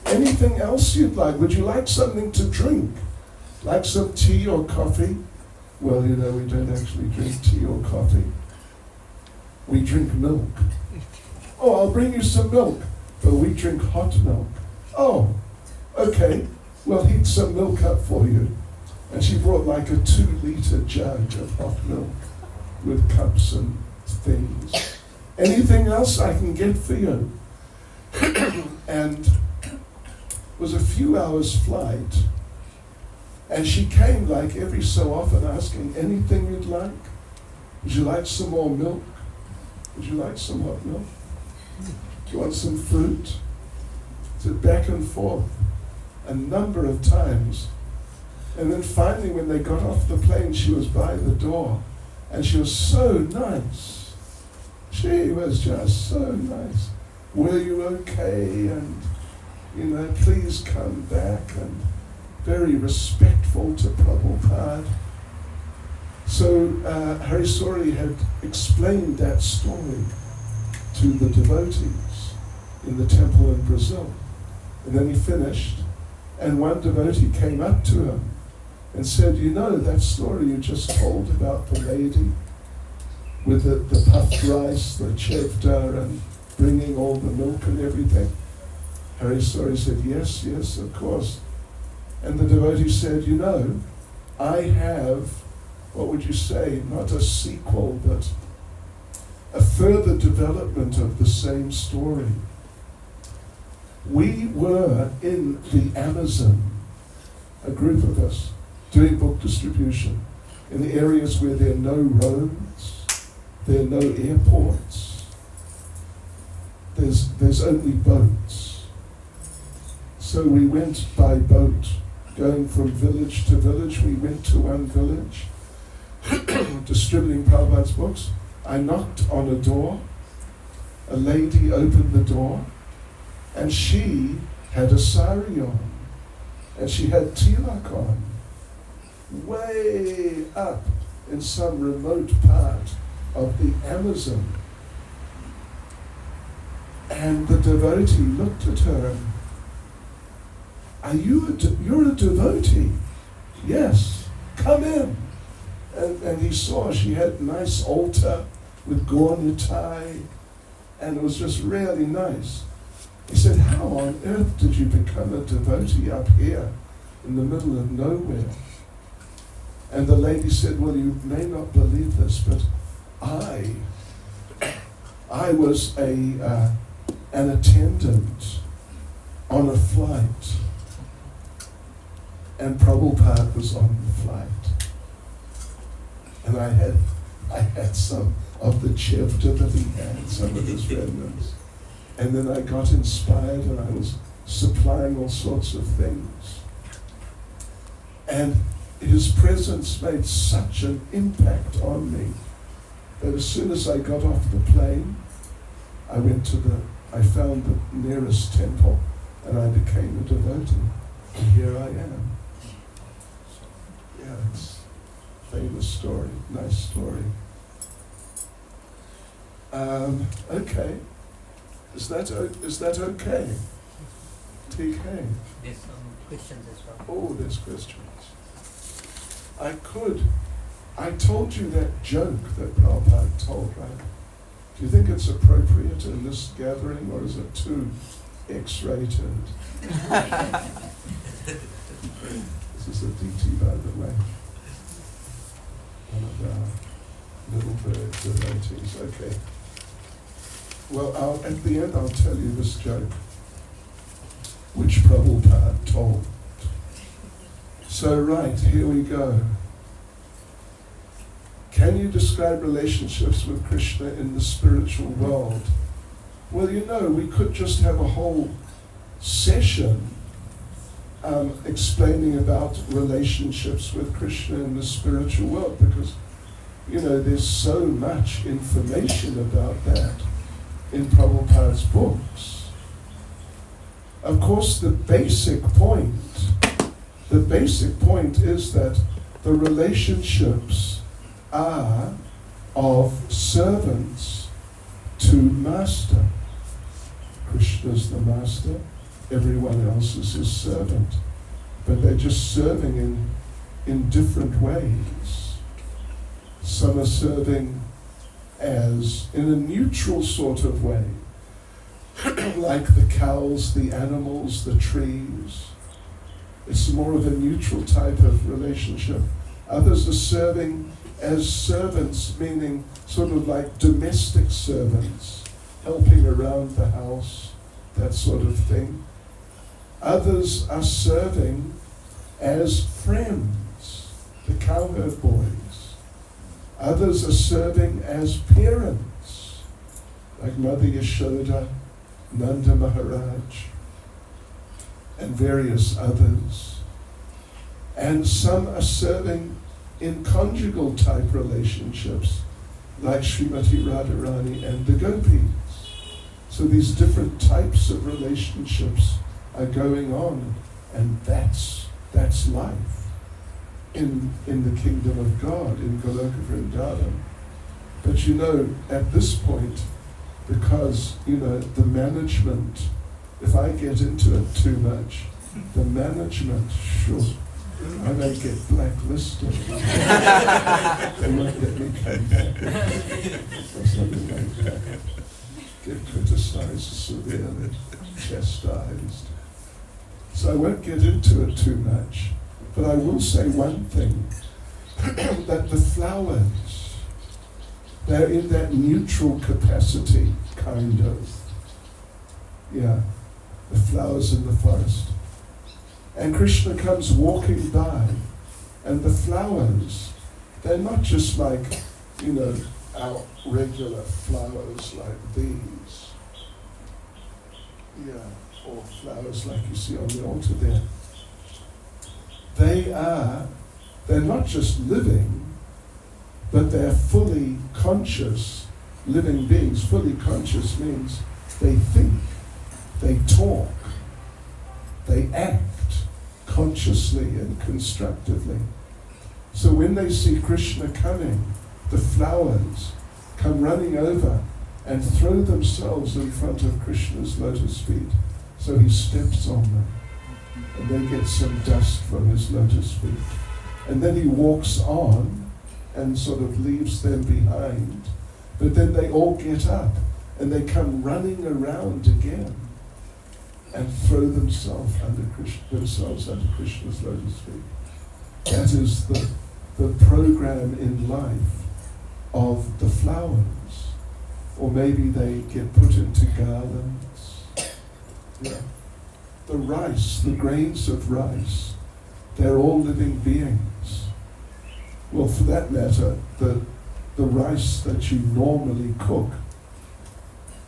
Anything else you'd like? Would you like something to drink? Like some tea or coffee? Well, we don't actually drink tea or coffee. We drink milk. Oh, I'll bring you some milk. But we drink hot milk. Oh, okay. We'll heat some milk up for you. And she brought like a 2-liter jug of hot milk with cups and things. Anything else I can get for you? And it was a few hours flight. And she came like every so often asking, anything you'd like? Would you like some more milk? Would you like some hot milk? Do you want some fruit? So back and forth a number of times. And then finally when they got off the plane, she was by the door. And she was so nice. She was just so nice. Were you okay? And, please come back. And very respectful to Prabhupada. So Harisori had explained that story to the devotees in the temple in Brazil. And then he finished, and one devotee came up to him and said, that story you just told about the lady with the puffed rice, the chevda, and bringing all the milk and everything? Harisori said, yes, of course. And the devotee said, I have, what would you say, not a sequel, but a further development of the same story. We were in the Amazon, a group of us, doing book distribution in the areas where there are no roads, there are no airports, there's only boats. So we went by boat, going from village to village. We went to one village, distributing Prabhupada's books. I knocked on a door. A lady opened the door, and she had a sari on, and she had tilak on, way up in some remote part of the Amazon. And the devotee looked at her and, you're a devotee? Yes, come in. And he saw she had a nice altar with gornitai, and it was just really nice. He said, how on earth did you become a devotee up here in the middle of nowhere? And the lady said, well, you may not believe this, but I was an attendant on a flight, and Prabhupada was on the flight. And I had some of the chevda that he had, some of his remnants. And then I got inspired, and I was supplying all sorts of things. And his presence made such an impact on me that as soon as I got off the plane, I found the nearest temple, and I became a devotee. And here I am. Yeah, it's a famous story, nice story. Okay. Is that okay? TK. There's some questions as well. Oh, there's questions. I told you that joke that Prabhupada told, right? Do you think it's appropriate in this gathering, or is it too X-rated? This is a DT, by the way. One of our little bird devotees. Okay. Well, at the end I'll tell you this joke, which Prabhupada told. So right, here we go. Can you describe relationships with Krishna in the spiritual world? Well, we could just have a whole session explaining about relationships with Krishna in the spiritual world, because, there's so much information about that in Prabhupada's books. of course, the basic point is that the relationships are of servants to master. Krishna's the master, everyone else is his servant. But they're just serving in different ways. Some are serving as in a neutral sort of way, like the cows, the animals, the trees. It's more of a neutral type of relationship. Others are serving as servants, meaning sort of like domestic servants, helping around the house, that sort of thing. Others are serving as friends, the cowherd boys. Others are serving as parents, like Mother Yashoda, Nanda Maharaj, and various others. And some are serving in conjugal type relationships, like Srimati Radharani and the gopis. So these different types of relationships are going on, and that's life in the kingdom of God, in Goloka Vrindavan. But at this point, because the management, if I get into it too much, the management, sure, I may get blacklisted. They won't let me come back or something like that. Get criticized severely, chastised. So I won't get into it too much. But I will say one thing, that the flowers, they're in that neutral capacity, kind of. Yeah, the flowers in the forest. And Krishna comes walking by, and the flowers, they're not just like, our regular flowers like these. Yeah, or flowers like you see on the altar there. They're not just living, but they're fully conscious living beings. Fully conscious means they think, they talk, they act consciously and constructively. So when they see Krishna coming, the flowers come running over and throw themselves in front of Krishna's lotus feet. So he steps on them, and they get some dust from his lotus feet. And then he walks on and sort of leaves them behind. But then they all get up and they come running around again and throw themselves under Krishna's lotus feet. That is the program in life of the flowers. Or maybe they get put into garlands. Yeah. The rice, the grains of rice, they're all living beings. Well, for that matter, the rice that you normally cook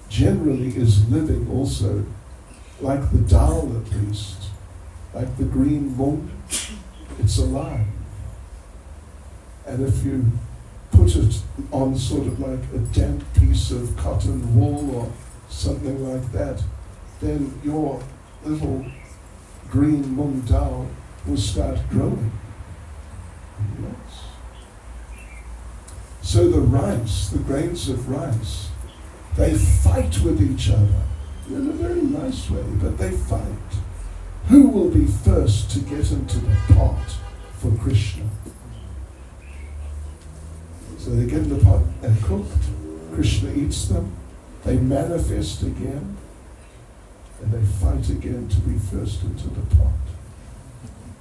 generally is living also, like the dal at least, like the green mung, it's alive. And if you put it on sort of like a damp piece of cotton wool or something like that, then your little green mung dal will start growing. Yes. So the rice, the grains of rice, they fight with each other in a very nice way, but they fight. Who will be first to get into the pot for Krishna? So they get in the pot and cooked. Krishna eats them. They manifest again. And they fight again to be first into the pot.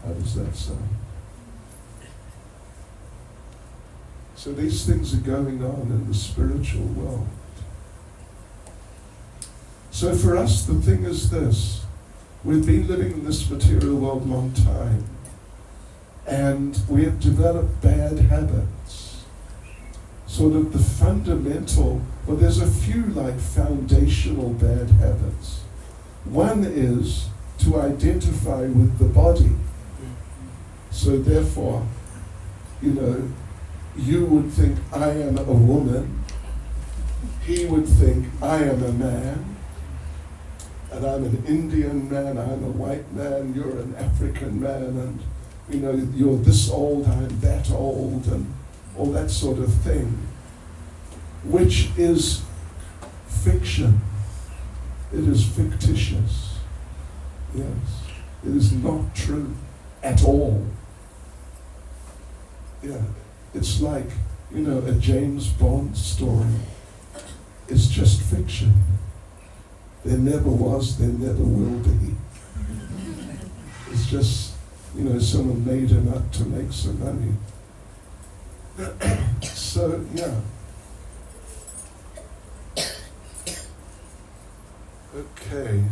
How does that sound? So these things are going on in the spiritual world. So for us, the thing is this. We've been living in this material world a long time. And we have developed bad habits. Sort of the fundamental, well, there's a few like foundational bad habits. One is to identify with the body. So therefore, you would think, I am a woman. He would think, I am a man. and I'm an Indian man, I'm a white man, you're an African man, and you're this old, I'm that old, and all that sort of thing, which is fiction. It is fictitious. Yes. It is not true at all. Yeah. It's like, a James Bond story. It's just fiction. There never was, there never will be. It's just, someone made him up to make some money. So, yeah. Okay.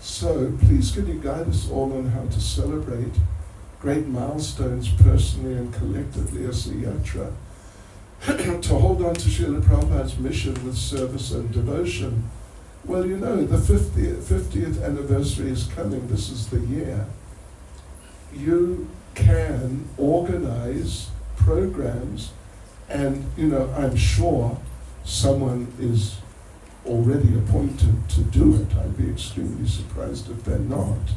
So, please can you guide us all on how to celebrate great milestones personally and collectively as a yatra, to hold on to Srila Prabhupada's mission with service and devotion. Well, the 50th anniversary is coming. This is the year. You can organize programs, and, I'm sure someone is already appointed to do it. I'd be extremely surprised if they're not.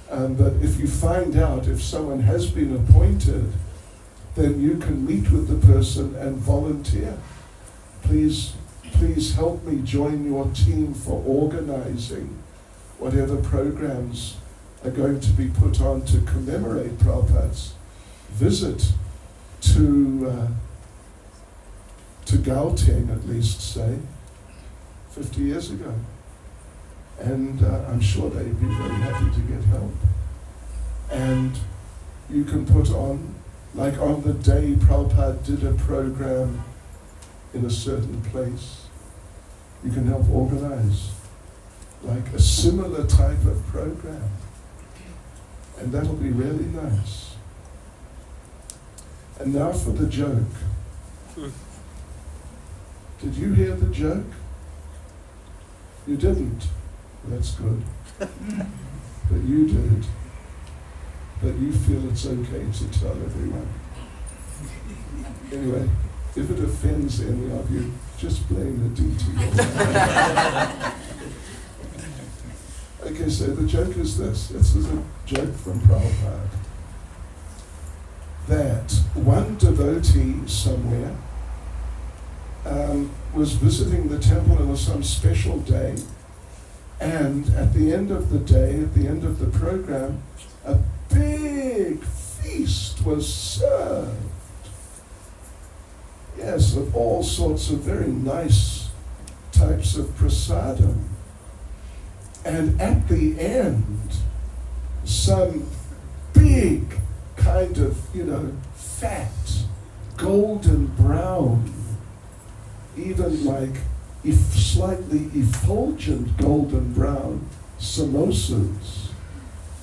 But if you find out if someone has been appointed, then you can meet with the person and volunteer. Please help me join your team for organizing whatever programs are going to be put on to commemorate Prabhupada's visit to Gauteng, at least say, 50 years ago. And I'm sure they'd be very happy to get help. And you can put on, like on the day Prabhupada did a program in a certain place, you can help organize like a similar type of program. And that'll be really nice. And now for the joke. Did you hear the joke? You didn't. That's good. But you did. But you feel it's okay to tell everyone. Anyway, if it offends any of you, just blame the DT. Okay, so the joke is this. This is a joke from Prabhupada. That one devotee somewhere was visiting the temple on some special day, and at the end of the day, at the end of the program, a big feast was served. Yes, of all sorts of very nice types of prasadam. And at the end, some big kind of, fat, golden brown, even like slightly effulgent golden brown samosas,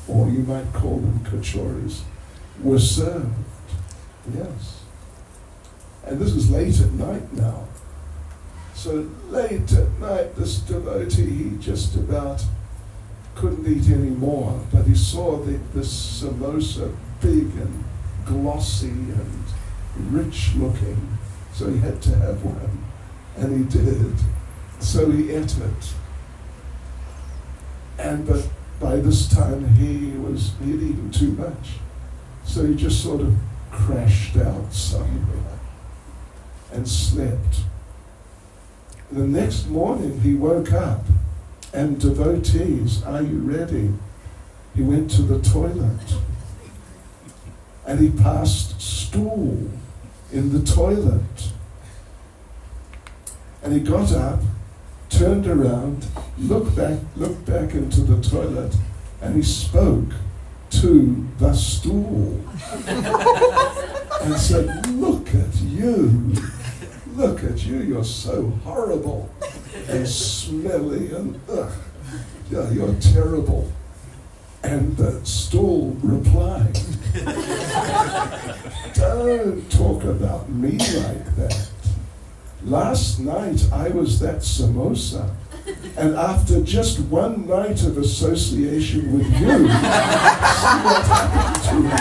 or you might call them kachoris, were served. Yes. And this is late at night now. So late at night, this devotee, he just about couldn't eat any more, but he saw this samosa big and glossy and rich looking, so he had to have one, and he did. So he ate it. But by this time he'd eaten too much, so he just sort of crashed out somewhere and slept. The next morning he woke up, and devotees, are you ready? He went to the toilet, and he passed stool in the toilet. And he got up, turned around, looked back into the toilet, and he spoke to the stool and said, look at you, you're so horrible and smelly and yeah, you're terrible. And the stool replied, don't talk about me like that. Last night I was that samosa, and after just one night of association with you, see what happened to me.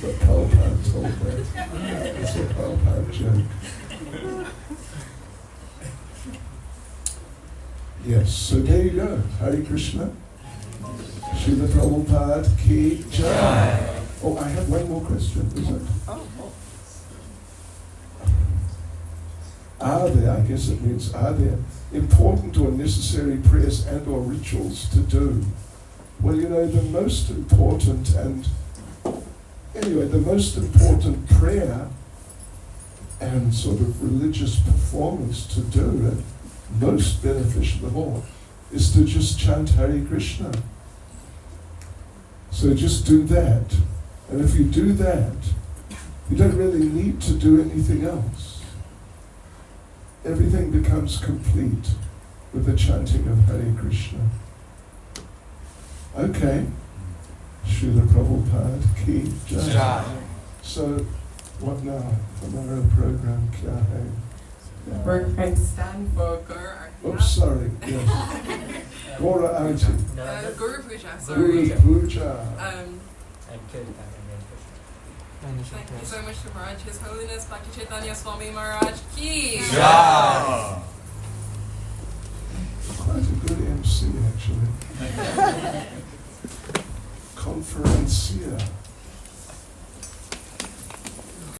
But Prabhupada told that. It's a Prabhupada joke. Yes, so there you go. Hare Krishna. Srila Prabhupada ki jai. Oh, I have one more question, is it? Are there, I guess it means, are there important or necessary prayers and or rituals to do? Well, you know, the most important prayer and sort of religious performance to do, and most beneficial of all, is to just chant Hare Krishna. So just do that. And if you do that, you don't really need to do anything else. Everything becomes complete with the chanting of Hare Krishna. Okay. Srila Prabhupada ki jai. So, what now? Tomorrow program, kya hai? We're going to stand for Guru. Oops, sorry. Yes. Gora Arti. Guru Puja, Guru sorry. Puja. And Kirtan and then Thank you so much to Maharaj. His Holiness Bhakti Chaitanya Swami Maharaj ki Jai. Quite a good MC, actually. Conferencia.